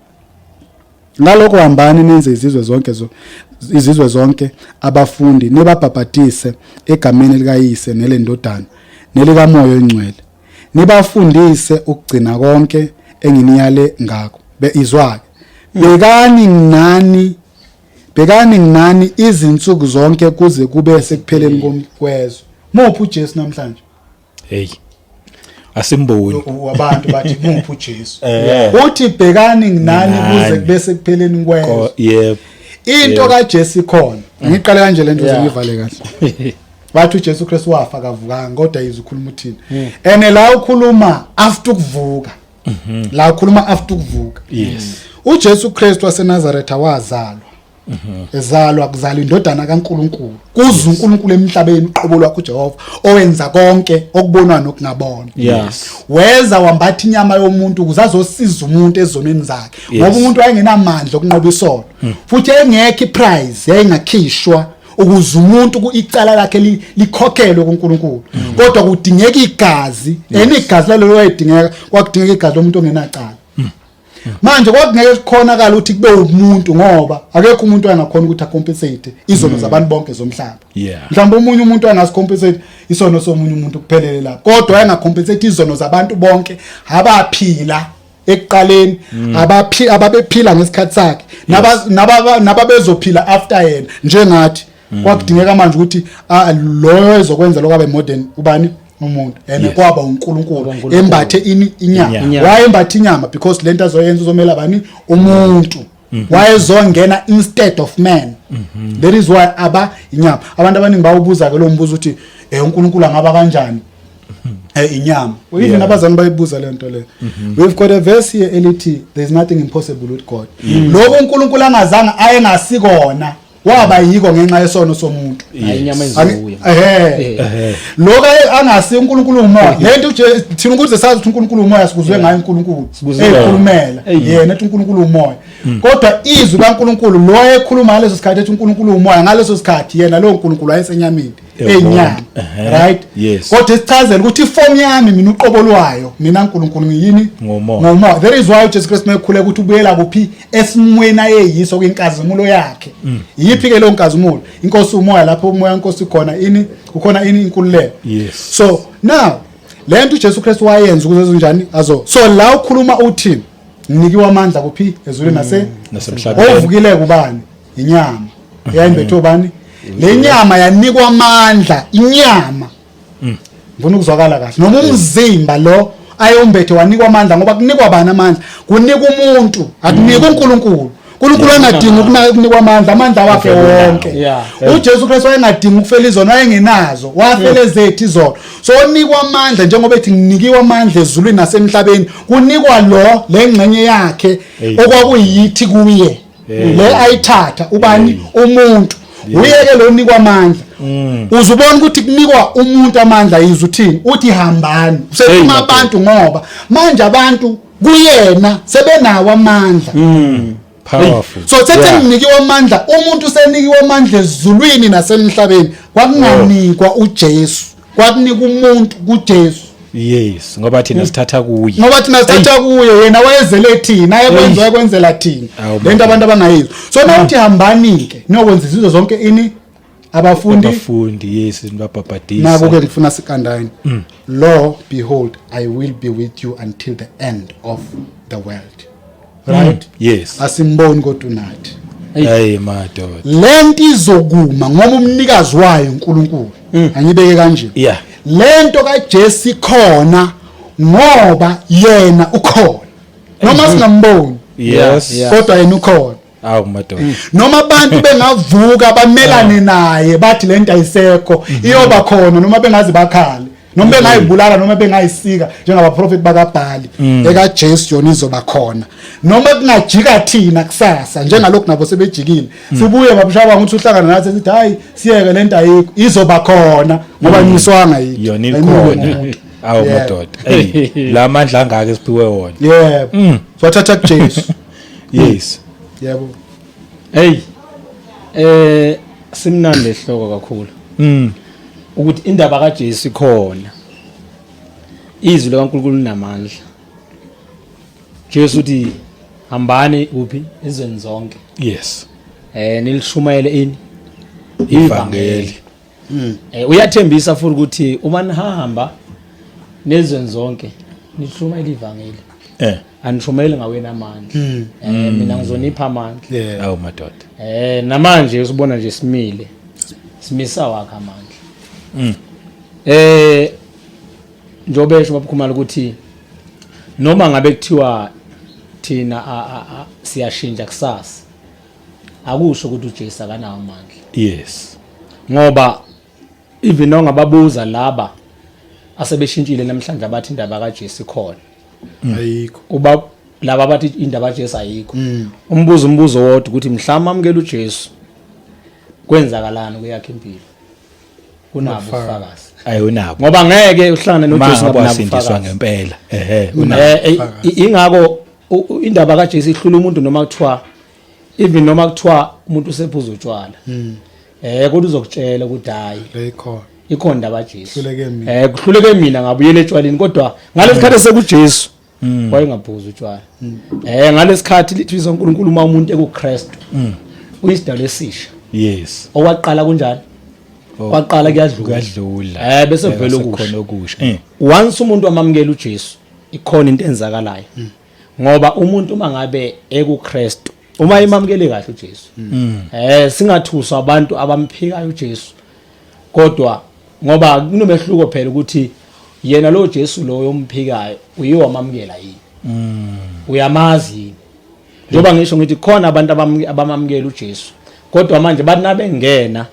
Ngalokho hambani nenze izizwe zonke abafundi nibabhabhatise egameni likaYise nelendodana nelikaMoya oyingcwele. Nibafundise ukugcina konke enginiyale ngakho. Izwake. Bekani nginani izinsuku zonke kuze kube sekupheleni kwezwe. Muphi uJesu namhlanje? Hey. Asimboni. Wabantu bathi muphi uJesu. Uthi bhekani nginani kuze kube sekupheleni kwezwe. Yebo. Into kaJesu ikhona. Ngiqale kanje lento ngivale kahle. Bathi uJesu Kristu wafa kavukanga kodwa Izwi ukhuluma uthini. Ene la ukhuluma after ukuvuka. La ukhuluma after ukuvuka. Yes. uJesu Kristu waseNazaretha wazalwa. Ezalwa kuzalwa indodana kaNkulunkulu. Kuza uNkulunkulu emhlabeni uqobo lwakhe uJehova owenza konke okubonwa nokungabonwa. Yes. Weza wambatha inyama yomuntu ukuze azosiza umuntu ezonweni zakhe. Ngoba umuntu wayengenamandla okunqoba isono. Futhi engekho iprize yayingakhishwa ukuze umuntu icala lakhe likhokhelwe kuNkulunkulu. Kodwa kudingeka igazi, igazi lalelo wayedingeka kwakudingeka igazi lomuntu ongenacala. Manje kwakungeke kukhonakala ukuthi kube umuntu ngoba akekho umuntu angakhona ukuthi acompensate izono zabantu bonke zomhlaba. Mhlawumbe omunye umuntu angazicompensate isono somunye umuntu kuphelele lapho. Kodwa ayengacompensate izono zabantu bonke abaphila ekuqaleni ababephila ngesikhathi sakhe nababezophila after yena njengathi. Kwakudingeka manje ukuthi lo ezokwenza lokho abe modern ubani umuntu ene kwaba uNkulunkulu embathe inyama. Wayembathe inyama because lento azoyenza uzomela bani umuntu. Wayezongena instead of man. That is why aba inyama. Abantu abaningi bawubuza ke lo mbuzo uthi uNkulunkulu angaba kanjani inyama. Even abazali bayibuza lento le. We've got a verse here elithi there's nothing impossible with God. Lokho uNkulunkulu angazange ayengasikona waba yiko ngenxa yesono somuntu. Inyama ezibuya. Lokho angasi uNkulunkulu umoya. Lento thina ukuthi sazi ukuthi uNkulunkulu umoya sikuzwe ngayo uNkulunkulu. Ekhulumela. Yena ethi uNkulunkulu umoya. Kodwa izwi kaNkulunkulu lo ekhuluma ngaleso sikhathi ethi uNkulunkulu umoya ngaleso sikhathi yena lo uNkulunkulu wayesenyameni. Enyama. Right? Kodwa isichazela ukuthi iform yami mina uqobo lwayo mina uNkulunkulu ngiyini ngomoya. There is why uJesu Kristu mekhuleka ukuthi ubuyela kuphi esimweni ayeyiso kwinkazimulo yakhe. Yiphi ke lo nkazimulo? Inkosi umoya lapho umoya inkosi khona ukhona inkululeko. So now lento uJesu Kristu wayenza ukuze njani azo. So la ukhuluma uthi nginikiwe amandla kuphi ezulwini nasemhlabeni. Ovukile kubani? Inyama. Yayimbethe bani? Le nyama yanikwa amandla inyama. Ngifuna ukuzwakala kahle. Noma umzimba lo ayombethe wanikwa amandla ngoba kunikwa bani amandla? Kunika umuntu, akunika uNkulunkulu. uNkulunkulu engadingi ukunikwa amandla wakhe wonke. uJesu Kristu wayengadingi ukufela izono ayengenazo, wafela zethu izono. So unikwa amandla njengoba ethi nginikiwe amandla ezulwini nasemhlabeni, kunikwa lo lengxenye yakhe okwakuyithi kuye. Le ayithatha ubani umuntu. Uyeke lo unikwa amandla. Uzubona ukuthi kunikwa umuntu amandla yizo uthini? Uthi hambani. Usefuna abantu ngoba manje abantu kuyena sebenawo amandla. Powerful. So sethe nginikiwe amandla, umuntu usenikiwe amandla ezulwini nasemhlabeni. Kwakunganikwa uJesu. Kwakunika umuntu kuJesu. Yes, ngoba thina sithatha kuye. Ngoba thina sithatha kuye yena wayezele thina, ayekwenzela thina. Lento abantu abangayizo. So nawuthi hambani ke, niyokwenza izinto zonke abafundi yes nibabhabhatisa. Nako ke ngifuna sikandane. Lo behold I will be with you until the end of the world. Right? Yes. Asimboni kodwa nathi. Hey madoda. Lento izokuma ngoba umnikazi wayo uNkulunkulu. Angibeke kanje. Yeah. Lento kaJesu ikhona ngoba yena ukhona. Noma singamboni. Yes. Kodwa yena ukhona. Awu madoda. Noma abantu bengavuka bamelane naye bathi lento ayisekho iyoba khona noma bengazi bakhale. Noma bengayibulala noma bengayisika njengabaprofeti bakaBhali ekaJesu yona izoba khona. Noma kungajika thina kusasa njengalokho nabo sebejikile. Sibuye babishaba ukuthi uhlangana nathi sithi hayi siyeke lento ayikho izoba khona ngoba niswanga yini. Yona ikhona. Awu madoda. Hey, la mandla angaka siphiwe wona. Yebo. So wathatha kuJesu. Yes. Yebo. Hey. Simnandi lehloko kakhulu. Ukuthi indaba kaJesu ikhona. izwi likaNkulunkulu linamandla. Jesu uthi hambani kuphi izweni zonke. Yes. Nilishumayele ini Ivangeli. Uyathembisa futhi ukuthi uma nihamba nezweni zonke nishumayele ivangeli. Anishumayele ngawena amandla. Mina ngizonipha amandla. Awu madoda. Namanje usibona nje simile. Simisa wakhe amandla. Njobe esho babukhumala ukuthi noma ngabe kuthiwa thina siyashintsha kusasa akusho ukuthi uJesu akanawo amandla. Yes. Ngoba even nongababuza laba asebeshintshile namhlanje abathi indaba kaJesu ikhona. Ayikho. Uba laba bathi indaba kaJesu ayikho. Umbuzo wodwa ukuthi mhlawumbe amukela uJesu kwenzakalani kuyakhe impilo. Kunabo ufakazi. Ayunabo. Ngoba ngeke uhlangane noJesu ngabasindiswa ngempela. Ingakho indaba kaJesu ihlula umuntu noma kuthiwa even noma kuthiwa umuntu usephuza utshwala. Kodwa uzokutshela ukuthi hayi ikhona indaba kaJesu. Kuhluleke mina ngabuyela etshwaleni kodwa ngalesikhathi sekuJesu wayengaphuza utshwala. Ngalesikhathi lithisa uNkulunkulu uma umuntu ekuKristu uyisidalo esisha. Yes. Okwaqala kunjani? Waqala kuyadlula. Bese vele khona okusha. Once umuntu amamukela uJesu ikhona into enzakalayo. Ngoba umuntu mangabe ekuKristu uma imamukele kahle uJesu. Singathuswa abantu abamphikayo uJesu. Kodwa ngoba kunomehluko phela ukuthi yena lo Jesu lo yomphikayo uyiwa amamukela yini. Uyamazi yini. Njoba ngisho ngithi khona abantu abamamukela uJesu. Kodwa manje bathi nabengena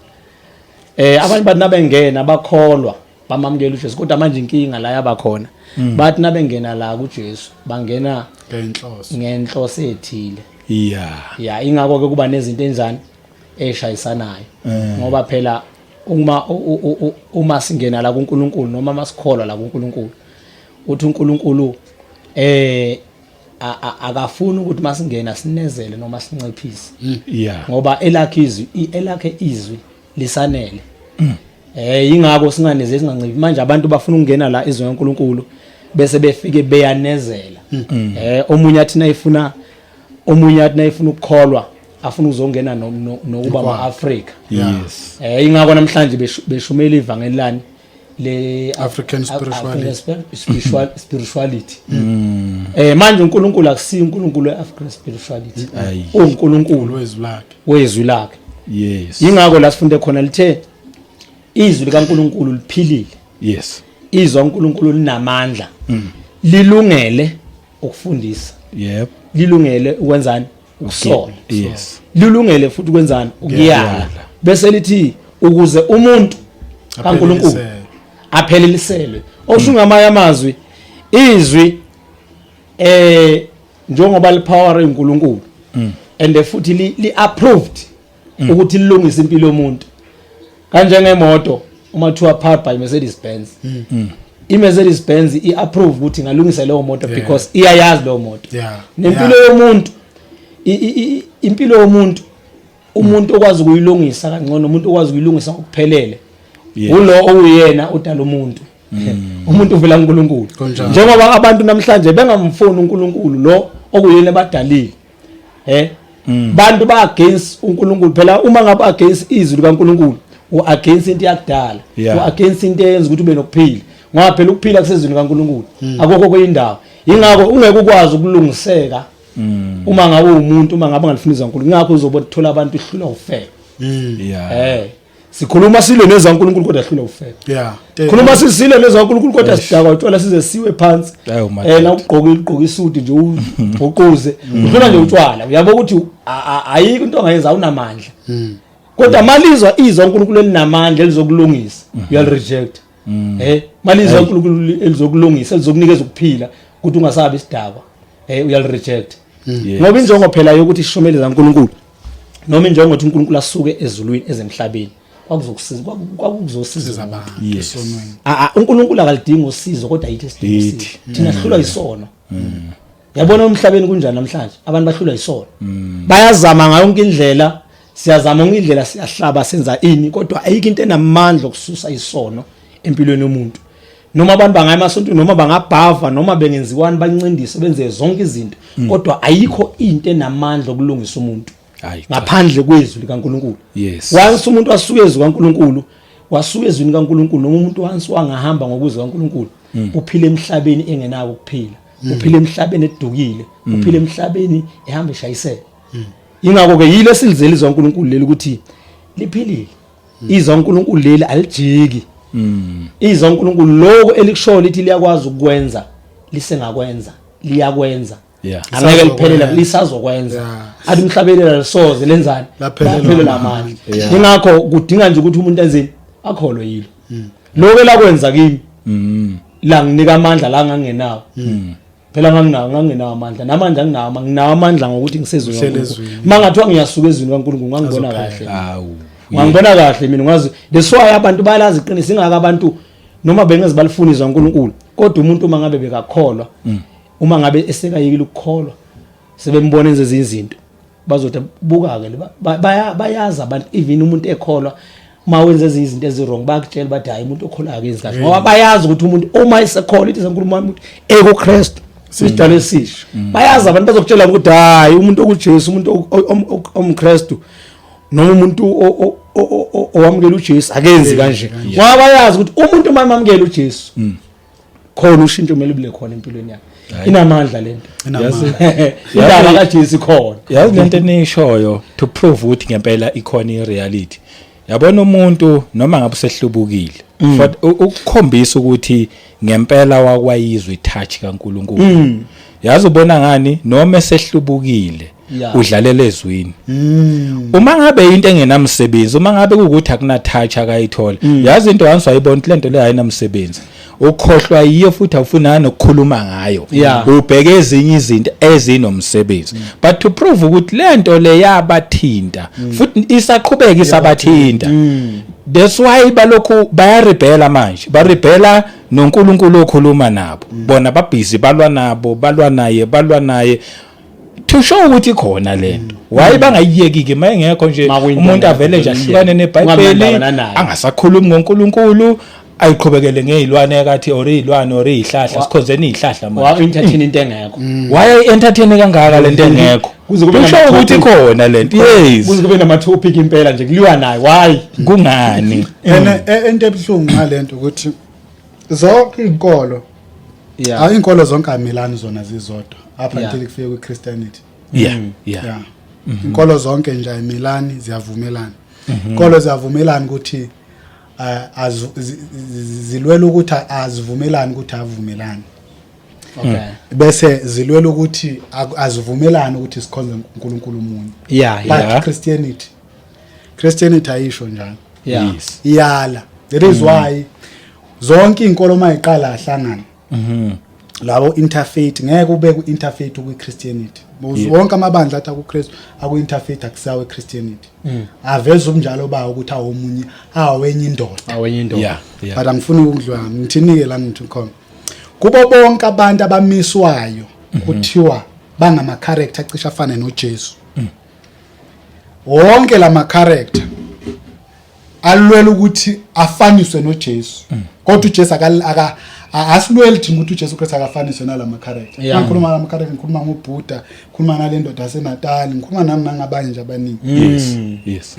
abantu bathi nabengena bakholwa bamamukela uJesu kodwa manje inkinga la yabakhona bathi nabengena la kuJesu bangena ngenhloso ethile. Ingakho ke kuba nezinto enjani eshayisanayo ngoba phela uma singena la kuNkulunkulu noma masikholwa la kuNkulunkulu uthi uNkulunkulu akafuni ukuthi masingena sinezele noma sinciphise. Ngoba elakhe izwi lisanele. Ingakho singanezeli singanciphisi manje abantu bafuna ukungena la izwi kaNkulunkulu bese befike beyanezela. Omunye athi nayifuna ukukholwa afuna ukuzongena nokuba ama-Afrika. Yes. Ingakho namhlanje beshumela ivangelani le African spirituality. Manje uNkulunkulu akusiyo uNkulunkulu weAfrican spirituality. uNkulunkulu wezwi lakhe. Yes. Ingakho la sifunde khona lithe izwi likaNkulunkulu liphilile. Yes. Izwi kaNkulunkulu linamandla. Lilungele ukufundisa. Yep. Lilungele ukwenzani? Ukusola. Yes. Lilungele futhi ukwenzani? Ukuyala. Bese lithi ukuze umuntu kaNkulunkulu apheleliselwe. Okusho ngamanye amazwi izwi njengoba lipower eNkulunkulu and futhi li approved ukuthi lilungise impilo yomuntu. Kanje ngemoto uma kuthiwa powered by Mercedes Benz. iMercedes Benz iapprove ukuthi ngalungisa leyo moto because iyayazi leyo moto. Nempilo yomuntu impilo yomuntu umuntu okwazi ukuyilungisa kangcono umuntu okwazi ukuyilungisa ngokuphelele. Ulo oyena udala umuntu. Umuntu uvela kuNkulunkulu. Njengoba abantu namhlanje bengamfuni uNkulunkulu lo okuyena badalile. Bantu ba against uNkulunkulu phela uma ngaba against izwi likaNkulunkulu against into yakudala against into eyenza ukuthi ube nokuphila ngoba phela ukuphila kusezweni kaNkulunkulu akukho kuyindawo. Ingakho ungeke ukwazi ukulungiseka uma ngabe umuntu uma ngabe ngalifuniza uNkulunkulu. Ingakho uzobona uthola abantu ihlula ufeke. Sikhuluma sile neza uNkulunkulu kodwa hlula ufeke. Khuluma sisile neza uNkulunkulu kodwa sidakwa uthola size siwe phansi. Na ugqoka isuti nje uquze udlula nje utshwala. Uyabo ukuthi ayikho into ongayenza awunamandla. Kodwa malizwa izwa uNkulunkulu elinamandla elizokulungisa uyal reject. Malizwa uNkulunkulu elizokulungisa elizokunikeza ukuphila ukuthi ungasabi isidakwa uyal reject. Ngoba injongo phela yokuthi ishomeleza uNkulunkulu noma injongo ukuthi uNkulunkulu asuke ezulwini ezemhlabeni kwakuzosiza abantu. uNkulunkulu akalidinga usizo kodwa yithi sidinga. Thina sihlulwa isono. Yabona emhlabeni kunjani namhlanje abantu bahlulwa isono. Bayazama ngayo yonke indlela siyazama yonke indlela siyahlaba senza ini kodwa ayikho into enamandla okususa isono empilweni yomuntu. noma abantu bangaya emasonto noma bangabhava noma bengenziwani bancindise benze zonke izinto kodwa ayikho into enamandla okulungisa umuntu ngaphandle kwezwi likaNkulunkulu. Yes. Once umuntu wasuka ezwi kaNkulunkulu wasuka ezwini kaNkulunkulu noma umuntu once wangahamba ngokuzwa kaNkulunkulu uphile emhlabeni engenako ukuphila, uphile emhlabeni edukile, uphile emhlabeni ehamba eshayisela. Ingakho ke yile silizeli izwa kaNkulunkulu leli ukuthi liphilile. Izwa kaNkulunkulu leli alijiki. Izwa kaNkulunkulu lokho elikushoyo lithi liyakwazi ukwenza lisengakwenza liyakwenza. Angeke liphelele lisazokwenza. Athi umhlabeni lisoze lenzani laphelela amandla. Ingakho kudinga nje ukuthi umuntu enzeni akholwe yilo. Lokho elakwenza kimi la nginika amandla la ngangenawo. Phela ngangenawo amandla namanje nginawo amandla ngokuthi ngisezwe. Mangathiwa ngiyasuka ezwini kaNkulunkulu ngangibona kahle. Ngangibona kahle mina ngazi that's why abantu bayalazi iqiniso ingaka abantu noma bengeze balifuna izwa kaNkulunkulu kodwa umuntu uma ngabe bekakholwa uma ngabe esekayekile ukukholwa sebembona enze izinto bazothi buka ke bayazi abantu even umuntu ekholwa mawenze izinto ezirong bakutshela bathi hayi umuntu okholwa akenzi kahle ngoba bayazi ukuthi umuntu uma esekholwa ithi uNkulunkulu umuntu ekuKristu sidale esisho bayazi abantu bazokutshela ukuthi hayi umuntu okuJesu umuntu omKristu noma umuntu owamukela uJesu akenzi kanje ngoba bayazi ukuthi umuntu uma amukela uJesu khona ushintsho kumele libe khona empilweni yakhe inamandla lento indaba kaJesu khona yazi lento enishoyo to prove ukuthi ngempela ikhona ireality yabona umuntu noma ngabe sehlubukile for ukukhombisa ukuthi ngempela wakwayizwe itouch kaNkulunkulu yazi ubona ngani noma esehlubukile udlalela ezwini uma ngabe into engenamsebenzi uma ngabe ukuthi akuna touch akayithola yazi into once wayibona lento le ayinamsebenzi ukhohlwa yiyo futhi awufuna nokukhuluma ngayo ubheke ezinye izinto ezinomsebenzi but to prove ukuthi lento le yabathinta futhi isaqhubeka isabathinta that's why balokhu bayarebela manje barebela noNkulunkulu okhuluma nabo bona babhizi balwa naye to show ukuthi khona lento why bangayiyeki ke mayengekho nje umuntu avele nje ahlukane neBhayibheli angasakhulumi ngoNkulunkulu ayiqhubekele ngezilwane ekathi izilwane izihlahla sikhonzeni izihlahla manje wa entertain into engekho why entertain kangaka lento engekho kuze kube ukuthi khona lento yes kuze kube nama topic impela nje kuliwa nayo why kungani into ebhlungu ngalento ukuthi zonke inkolo inkolo zonke amelani zona zizodwa apha until kufike kwiChristianity inkolo zonke nje amelani ziyavumelana inkolo ziyavumelana ukuthi zilwela ukuthi azivumelani ukuthi avumelani bese zilwela ukuthi azivumelani ukuthi sikhonze uNkulunkulu umunye but Christianity ayisho njalo iyala that is why zonke inkolo mayiqala ahlangana labo interfaith ngeke ube ku interfaith ku Christianity wonke amabandla athi kuKristu aku interfaith akusawe Christianity aveza umnjalo bawo ukuthi awomunye awenye indoda but angifuni ukudlwa ngithinike la ngithi khona kubo bonke abantu abamiswayo kuthiwa bangama character acisha afane noJesu wonke lama character alwela ukuthi afaniswe noJesu kodwa uJesu asilweli thina ukuthi uJesu Kristu akafaniswe nalama character ngikhuluma ngama character ngikhuluma ngoBuddha ngikhuluma nalendo daseNatali ngikhuluma nami nangabanye nje abaningi yes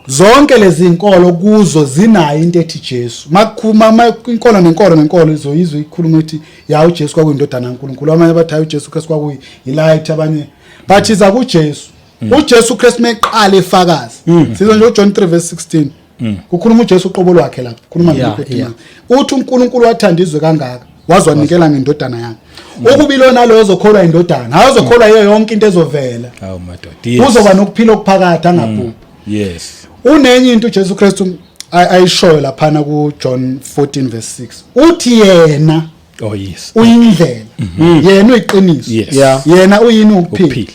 zonke lezi inkolo kuzo zinayo into ethi Jesu makukhuma inkolo nenkolo izoyizwe ikhuluma ukuthi ya uJesu kwakuyindodana kaNkulunkulu amanye bathi uJesu Kristu kwakuyilight abanye but iza kuJesu uJesu Kristu meqala efakazi sizwe nje uJohn 3:16 kukhuluma uJesu uqobo lwakhe lapha khuluma ngeNkulunkulu uthi uNkulunkulu wathanda izwe kangaka wazwanikela ngendodana yakhe ukubilo nalo uzokholwa indodana awuzokholwa yiyo yonke into ezovela awu madoda uzoba nokuphila okuphakathi angabhubhi yes unenye into uJesu Kristu ayishoyo lapha na kuJohn 14:6 uthi yena yes uyindlela yena uyiqiniso yena uyini ukuphila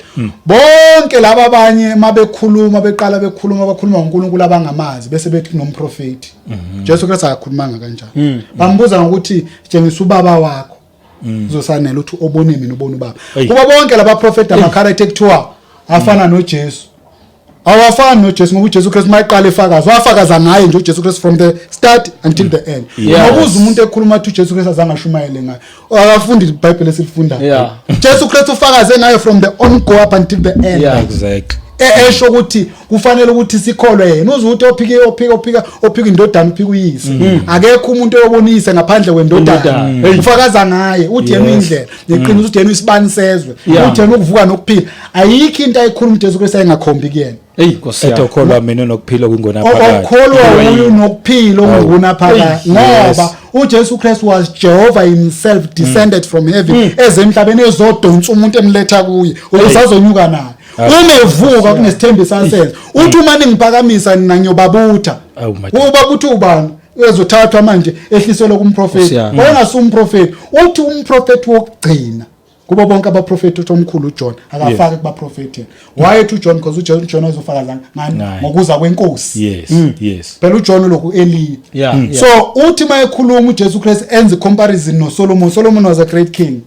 bonke laba abanye mabekhuluma beqala bekhuluma bakhuluma ngoNkulunkulu abangamazi bese bethi nomprofeti Jesu Kristu akakhulumanga kanjalo bambuza ngokuthi tshengisa ubaba wakho uzosanela uthi obone mina ubone ubaba kuba bonke laba prophet ama character kuthiwa afana noJesu awafani noJesu ngoba uJesu Kristu mayiqala efakaza wafakaza ngaye nje uJesu Kristu from the start until the end ngokuza umuntu ekhuluma ukuthi uJesu Kristu azange ashumayele ngayo akafundi iBhayibheli esilifundayo uJesu Kristu ufakaze ngayo from the on go up until the end exactly esho ukuthi kufanele ukuthi sikholwe yena uze ukuthi ophika indodana uphika uyise akekho umuntu oyobonisa ngaphandle kwendodana ufakaza ngaye uthi yena indlela neqiniso ukuthi yena isibani sezwe uthi yena ukuvuka nokuphila ayikho into ayikhuluma uJesu Kristu ayingakhombi kuyena etokholwa mina nokuphila kungona phakathi okholwa uyu nokuphila onguna phakathi ngoba uJesu Christ was Jehovah himself descended from heaven ezemhlabeni ezodonsa umuntu emletha kuye ukuze azonyuka naye uma evuka kunesithembiso sansenze uthi uma ningiphakamisa nina ngiyobabutha ubabutha ubani ezothathwa manje ehliselwe kumprofeti ongasumprofeti uthi umprofeti wokugcina kuba bonke abaprofeti uthi omkhulu uJohn akafake kubaprofeti wayethi uJohn because uJohn uzofakaza ngani ngokuza kwenkosi yes phela uJohn lokhu Eliya so uthi mayekhuluma uJesu Christ enze comparison noSolomon was a great king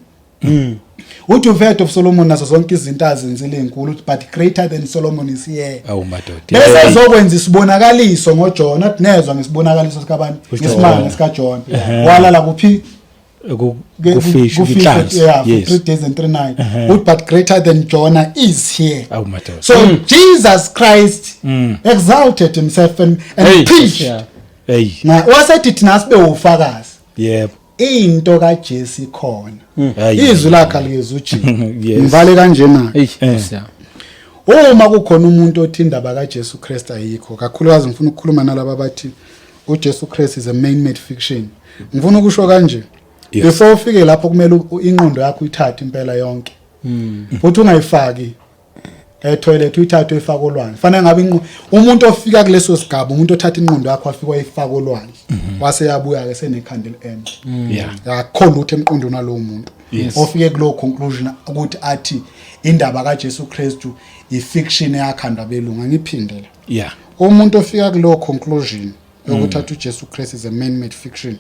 uthi uvet of Solomon nazo zonke izinto azenzile ezinkulu but greater than Solomon is here madoda bese zokwenza isibonakaliso ngoJohn athi nezwa ngesibonakaliso sikabani ngesimanga sikaJohn walala kuphi kufish yes 3 days and 3 nights but greater than Jonah is here madoda so Jesus Christ exalted himself and preached na wasethi thina sibe ufakazi yebo into kaJesu ikhona izwi lakhe liyezwa uJesu ngivale kanjena uma kukhona umuntu othi indaba kaJesu Christ ayikho kakhulukazi ngifuna ukukhuluma nalabo abathi uJesu Christ is a man-made fiction ngifuna ukusho kanje before ufike lapho kumele inqondo yakho uyithathe impela yonke futhi ungayifaki toilet uyithathe uyifaka olwandle fanele ngabe umuntu ofika kuleso sigaba umuntu othatha inqondo yakho afika uyifaka olwandle wase yabuya ke senekhanda elend yakholwa ukuthi emqondweni nalowo muntu ofike kulo conclusion ukuthi athi indaba kaJesu Kristu ifiction yakhanda belunga ngiphindela umuntu ofika kulo conclusion yokuthatha uJesu Christ is a man-made fiction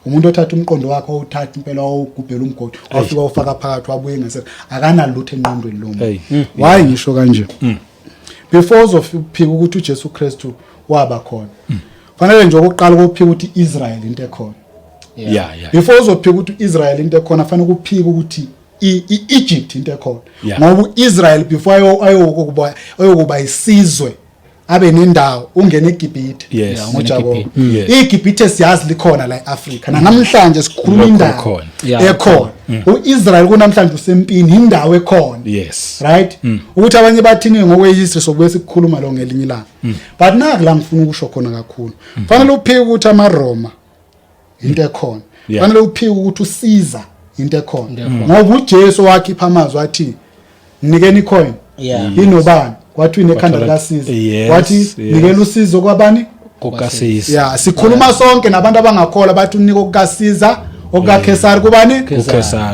umuntu othatha umqondo wakhe uthatha impela wawugubhela umgodi wafika ufaka phakathi wabuye ngase akanalutho enqondweni lo muntu why ngisho kanje before uzophika ukuthi uJesu Kristu waba khona fanele nje ukuqala ukuphika ukuthi Israel into ekhona before uzophika ukuthi Israel into ekhona fanele ukuphika ukuthi Egypt into ekhona ngoba Israel before ayokuba isizwe abe nendawo ungena eGibhithe ngojabo iGibhithe siyazi likhona la eAfrica namhlanje sikhuluma indawo ekhona uIsrael kunamhlanje usempini indawo ekhona right ukuthi abanye bathini ngokwehistory sokubuye sikhuluma lo ngelinye ilanga but naku la ngifuna ukusho khona kakhulu fanele uphike ukuthi amaRoma into ekhona fanele uphike ukuthi uSiza into ekhona ngoba uJesu wakhipha amazwi athi nikeni icoin inobani wathi unekhanda kaSiza wathi nikela usizo kwabani kukaSiza sikhuluma sonke nabantu abangakhola bathi unika kukaSiza okaKesari kubani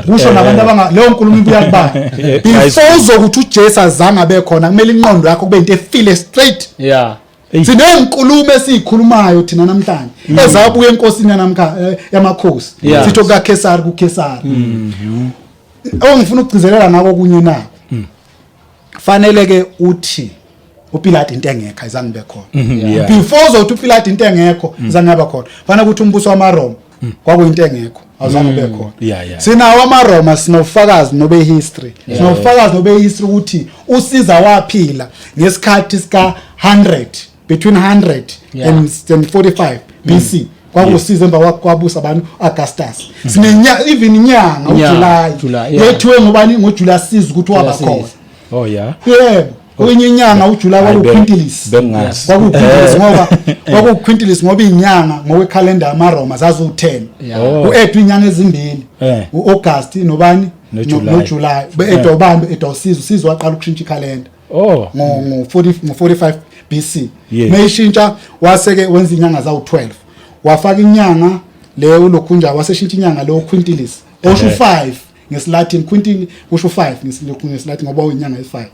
kusho nabantu leyo nkulumo ibuya kubani before uzokuthi uJesu azange abe khona kumele inqondo yakho kube into efile straight sinenkulumo esikhulumayo thina namhlanje ezabuya enkosini yamakhosi sithi okaKesari kuKesari ongifuna ukugcizelela ngako kunye na fanele ke uthi uPilate into engekho izange be khona before uzothi uPilate into engekho izange aba khona fanele ukuthi umbuso wamaRoma kwakuyinto engekho azange be khona sinawo amaRoma sinofakazi nobe history sinofakazi nobe history ukuthi uSiza waphila ngesikhathi sika 100 between 100 and 45 BC kwakusiza emva kwabusa abantu Augustus even inyanga uJuly yethiwe ngobani ngoJuly siza ukuthi waba khona Uyinyanga uJuly kwakuQuintilis kwakuQuintilis ngoba inyanga ngokwekalenda yamaRoma zazu10 uEd inyanga ezimbili uAugust nobani noJuly beEdobambe uSiza waqala ukushintsha ikalenda ngo45 BC mayishintsha waseke wenza inyanga zawu12 wafaka inyanga leyo lokhunja waseshintsha inyanga lo Quintilis osho 5 ngesilatin Quintil usho 5 ngesilatin ngoba uyinyanga e5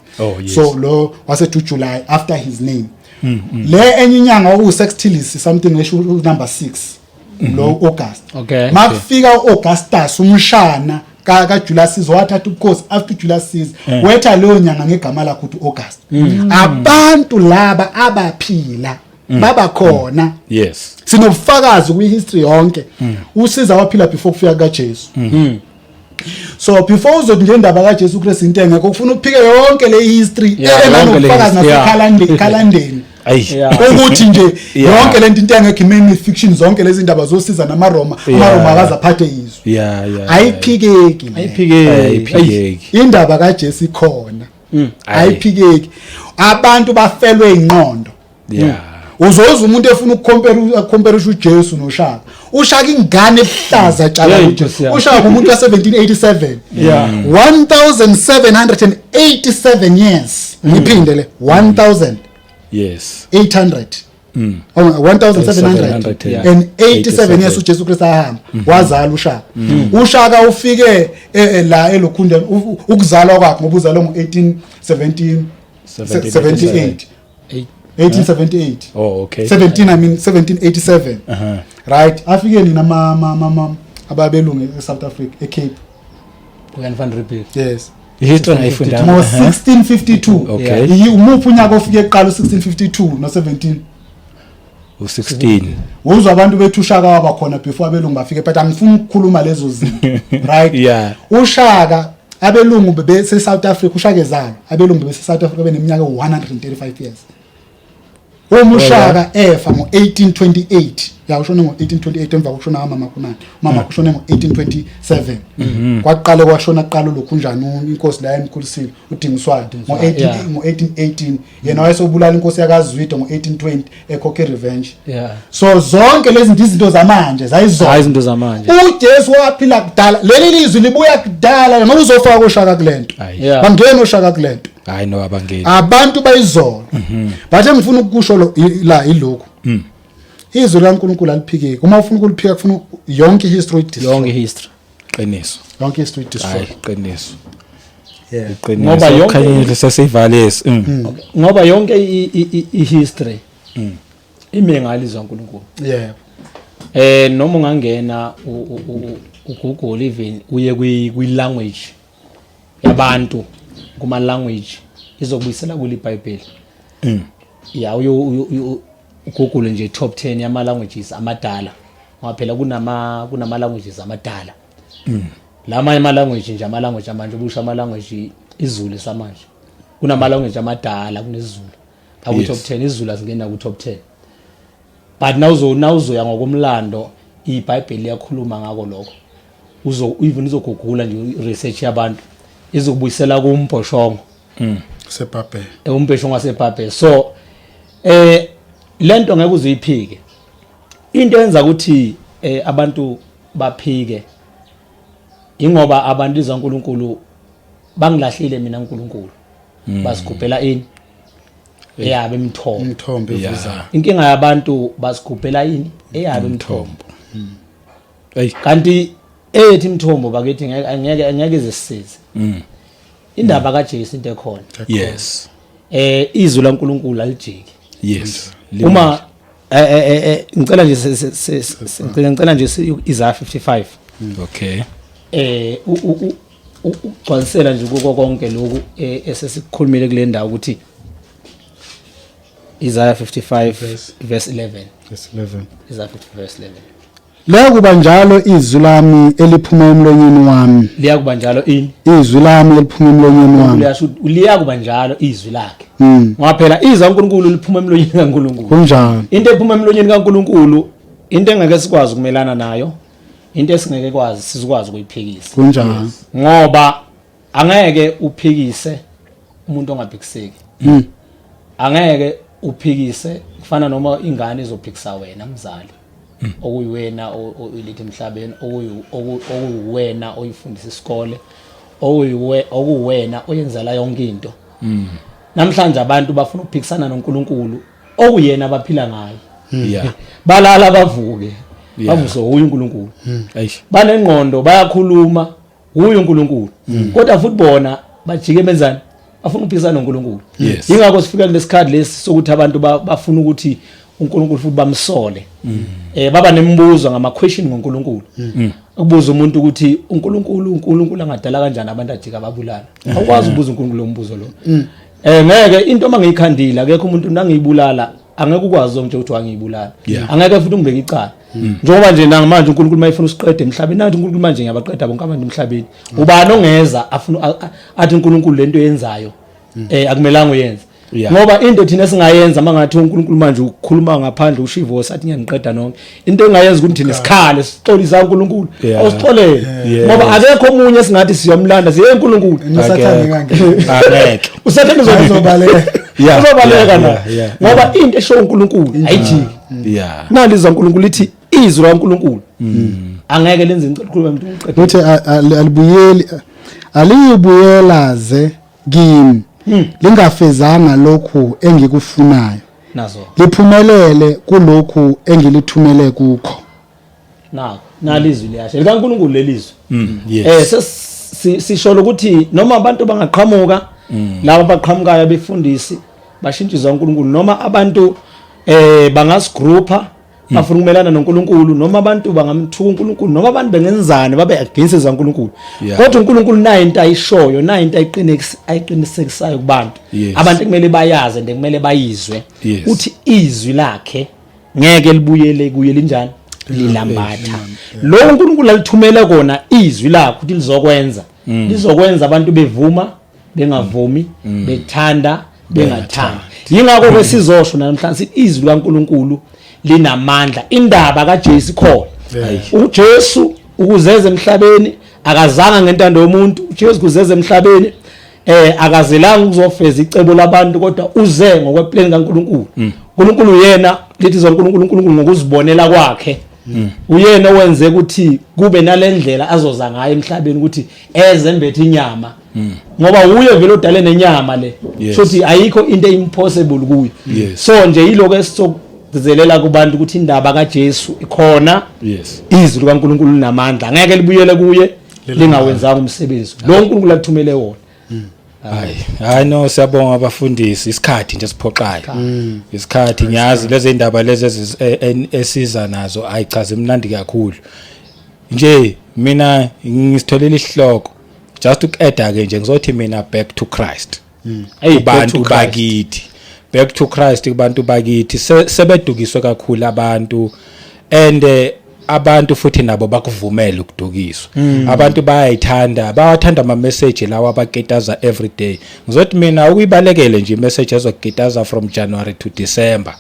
so lo wasethi July after his name le enye inyanga uSextilis something esho number 6 lo August makufika uAugustus umshana kaJulius Caesar wathatha ubukhosi after Julius Caesar wetha leyo nyanga ngegama lakhe uthi August. Abantu laba abaphila baba khona. Yes. Sinobufakazi kwi-history yonke. uCaesar waphila before kufika kaJesu. So before uzothi nje indaba kaJesu Kristu into engekho kufuna ukuphike yonke le history enobufakazi nasekhalandeni. Ukuthi nje yonke lento into engekho imeni fiction zonke lezi indaba zosiza namaRoma akaze aphathe izwi. Ayiphikeki. Indaba kaJesu ikhona. Ayiphikeki. Abantu bafelwe ingqondo. Uzoza umuntu efuna ukucompare uJesu noShaka. uShaka ingane ehlaza tshaka uShaka umuntu ka1787. 1787 years. Ngiphinde le 1000. Yes. 800. 1787 years uJesu Kristu ahamba wazala uShaka. uShaka ufike la elokhundeni ukuzalwa kwakhe ngoba uzalwa ngo1878. 1878. Oh, okay. 1787. Right. Afike nina mama ababelungu eSouth Africa eCape. Van repeat. Yes. History ngayifunda. 1652. Okay. Umuphi unyaka ofike eqala 1652 no 17. U16. Uzwa abantu bethu uShaka waba khona before abelungu bafike but angifuni ukukhuluma lezo zinto. Right? Yeah. uShaka abelungu bese South Africa uShaka ezalo. Abelungu bese South Africa beneminyaka 135 years. uShaka efa ngo1828 yawushona ngo1828 emva kokushona kamama kunani mama kushona ngo1827 kwaqale kwashona qala lokhunjani inkosi la emkhulisile uDingiswayo ngo1818 yena wayesobulala inkosi yakaZwide ngo1820 ekhokhe revenge. So zonke lezi izinto zamanje izinto zamanje uJesu waphila kudala leli lizwi libuya kudala noma uzofaka uShaka kulento bangena uShaka kulento hayi no abangeni abantu bayizona bathe ngifuna ukusho la ilokho izwi laNkulunkulu aliphikeki uma ufuna ukuliphika kufuna yonke history qiniso yonke history destroy qiniso ngoba yonke Khanyile sesivalesi ngoba yonke ihistory imengalizwa uNkulunkulu. Noma ungangena uGoogle even uye kwi language yabantu kuma language izokubuyisela kule iBhayibheli. Google nje top 10 yama languages amadala. Ngoba phela kunama languages amadala. Lama ama language nje ama language amanje ubusha ama language izulu samanje. Kunama language amadala kunesiZulu. Aku top 10 izulu azingena ku top 10. But nawuzoya ngokomlando iBhayibheli yakhuluma ngako lokho. Even uzogugula nje research yabantu izokubuyisela kumbhoshongo sePape. Umbhoshongo wasePape. So lento ngeke uziphike. Into yenza ukuthi abantu baphike ingoba abantu izaNkulunkulu bangilahlile mina uNkulunkulu. Basigubhela ini? Eyabe imithombo evuza. Inkinga yabantu basigubhela ini? Eyabe imithombo. Kanti ethi imithombo bakithi ngeke izisize. Indaba kaJesu into ekhona. Yes. Izwi laNkulunkulu alijiki. Yes. Uma ngicela nje Isaiah 55. Okay. Ugcwalisela nje konke lokhu esesikhulumile kule ndawo ukuthi Isaiah 55 verse 11. Isaiah 50 verse 11. Liyakuba njalo izwi lami eliphuma emlonyeni wami. Liyakuba njalo ini? Izwi lami eliphuma emlonyeni wami. Liyakuba njalo izwi lakhe. Ngoba phela izwi laNkulunkulu liphuma emlonyeni kaNkulunkulu. Kunjani? Into ephuma emlonyeni kaNkulunkulu into engeke sikwazi ukumelana nayo. Into esingeke sizikwazi ukuyiphikisa. Kunjani? Ngoba angeke uphikise umuntu ongaphikiseki. Angeke uphikise kufana noma ingane izophikisa wena mzali. Okuyiwena oyilethe emhlabeni okuyiwena oyifundisa isikole okuwena oyenzela yonke into. Namhlanje abantu bafuna ukuphikisana noNkulunkulu okuyena abaphila ngayo. Balala bavuke bavuso uyu uNkulunkulu. Banengqondo bayakhuluma uyu uNkulunkulu. Kodwa futhi bona bajike benzani bafuna ukuphikisana noNkulunkulu. Ingakho sifika kulesikhathi lesi sokuthi abantu bafuna ukuthi uNkulunkulu futhi bamsole baba nemibuzo ngama question ngoNkulunkulu ukubuza umuntu ukuthi uNkulunkulu angadala kanjani abantu ajika ababulala awukwazi ukubuza uNkulunkulu lo mbuzo lo ngeke into mangiyikhandila akekho umuntu nangiyibulala angeke ukwazi nje ukuthi wangiyibulala angeke futhi ungibeke icala njengoba nje manje uNkulunkulu mayifuna usiqede emhlabeni nathi uNkulunkulu manje ngiyabaqeda bonke abantu emhlabeni ubani ongeza afuna athi uNkulunkulu lento yenzayo akumelanga uyenze ngoba into thina singayenza mangathi uNkulunkulu manje ukukhuluma ngaphandle ushivo sathi ngiyaniqeda nonke into engayenza ukuthi thina sikhale sixolisa uNkulunkulu awusixolele ngoba akekho omunye singathi siyomlanda siye uNkulunkulu usathane kangeke angeke usathane uzobaleka uzobaleka na ngoba into esho uNkulunkulu ayijiki naliza uNkulunkulu lithi izwi laNkulunkulu angeke lenze inculukhulu umuntu uqede uthi alibuyelaze kimi lingafezanga lokhu engikufunayo nazo liphumelele kulokhu engilithumele kukho nalizwi liyasho likaNkulunkulu lelizwi sisho ukuthi noma abantu bangaqhamuka laba baqhamukayo befundisi bashintshizwa uNkulunkulu noma abantu bangasigroupa bafuna ukumelana noNkulunkulu noma abantu bangamthuka uNkulunkulu noma abantu bengenzani babe against zaNkulunkulu kodwa uNkulunkulu nayo into ayishoyo nayo into ayiqinisekisayo kubantu abantu kumele bayaze kumele bayizwe uthi izwi lakhe ngeke libuyele kuye linjani lilambatha lo uNkulunkulu alithumele kona izwi lakhe ukuthi lizokwenza abantu bevuma bengavumi bethanda bengathanda yingakho besizosho namhlanje izwi laNkulunkulu linamandla indaba kaJesu khona uJesu ukuzeza emhlabeni akazanga ngentando yomuntu uJesu kuzeza emhlabeni akazelanga ukuzofeza icebo labantu kodwa uze ngokweplan kaNkulunkulu uNkulunkulu yena lithi zoNkulunkulu ngokuzibonela kwakhe uyena owenze ukuthi kube nalendlela azoza ngayo emhlabeni ukuthi ezembethe inyama ngoba uye vele odale nenyama le shothi ayikho into impossible kuye so nje yiloko esizokuzelela kubantu ukuthi indaba kaJesu ikhona izwi likaNkulunkulu linamandla ngeke libuyele kuye lingawenzanga umsebenzi lo uNkulunkulu akuthumele wona hayi no siyabonga abafundisi isikhathi nje siphoqayo isikhathi ngiyazi lezi indaba lezi esiza nazo ayichaze emnandi kakhulu nje mina ngisitholele isihloko just ukeda ke nje ngizothi mina back to Christ abantu bakithi back to Christ kubantu bakithi sebedukiswe kakhulu abantu and abantu futhi nabo bakuvumela ukudukiswa abantu bayathanda ama message lawa abaketaza every day ngizothi mina ukuyibalekele nje message ezoketaza from January to December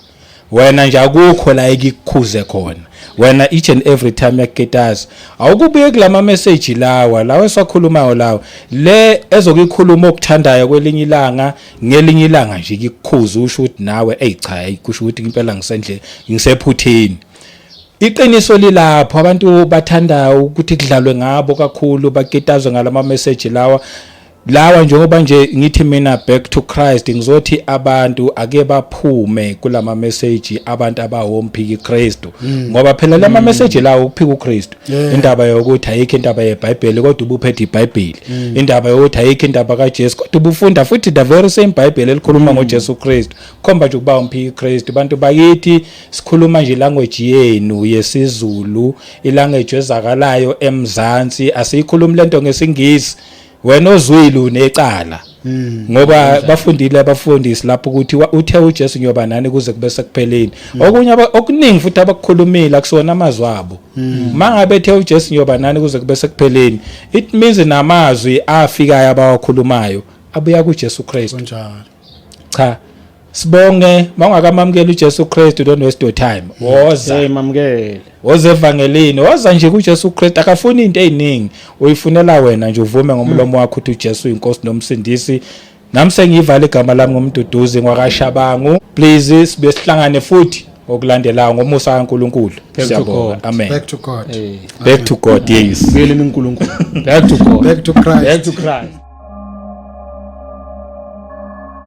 wena nje akukho la ekukhuze khona wena each and every time yaketaza awukubuye kulama message lawa esakhulumayo lawa le ezokukhuluma okuthandayo kwelinye ilanga ngelinye ilanga nje ikukhuza usho ukuthi nawe cha kusho ukuthi impela ngisephutheni iqiniso lilapho abantu bathanda ukuthi kudlalwe ngabo kakhulu baketazwe ngalama message lawa njengoba nje ngithi mina back to Christ ngizothi abantu ake baphume kulama message abantu abahomphiki Kristu ngoba phela lama message lawo ukuphika uKristu indaba yokuthi ayikho indaba yeBhayibheli kodwa ubuphethe iBhayibheli indaba yokuthi ayikho indaba kaJesu kodwa ubufunda futhi the very same Bible elikhuluma ngoJesu Kristu khomba nje ukuba umphiki Kristu abantu bakithi sikhuluma nje language yenu yesiZulu ilanguage ezakalayo eMzansi asiyikhulumi lento ngesingisi wena ozwile unecala ngoba bafundile abafundisi lapho ukuthi uthe uJesu nyoba nani kuze kube sekupheleni okunye okuningi futhi abakukhulumile akusona amazwi abo mangabe ethe uJesu nyoba nani kuze kube sekupheleni it means namazwi afikayo abawakhulumayo abuya kuJesu Kristu cha sibonge mangakamamukela uJesu Kristu don't waste your time woza mamukele woza evangelini woza nje kuJesu Kristu akafuni into eziningi uyifunela wena nje uvume ngomlomo wakho ukuthi uJesu inkosi nomsindisi nami sengiyivala igama lami ngomduduzi ngwakaShabangu please sibe sihlangane futhi okulandelayo ngomusa kaNkulunkulu siyabonga amen back to God back to God yes ngeli uNkulunkulu back to God back to Christ back to Christ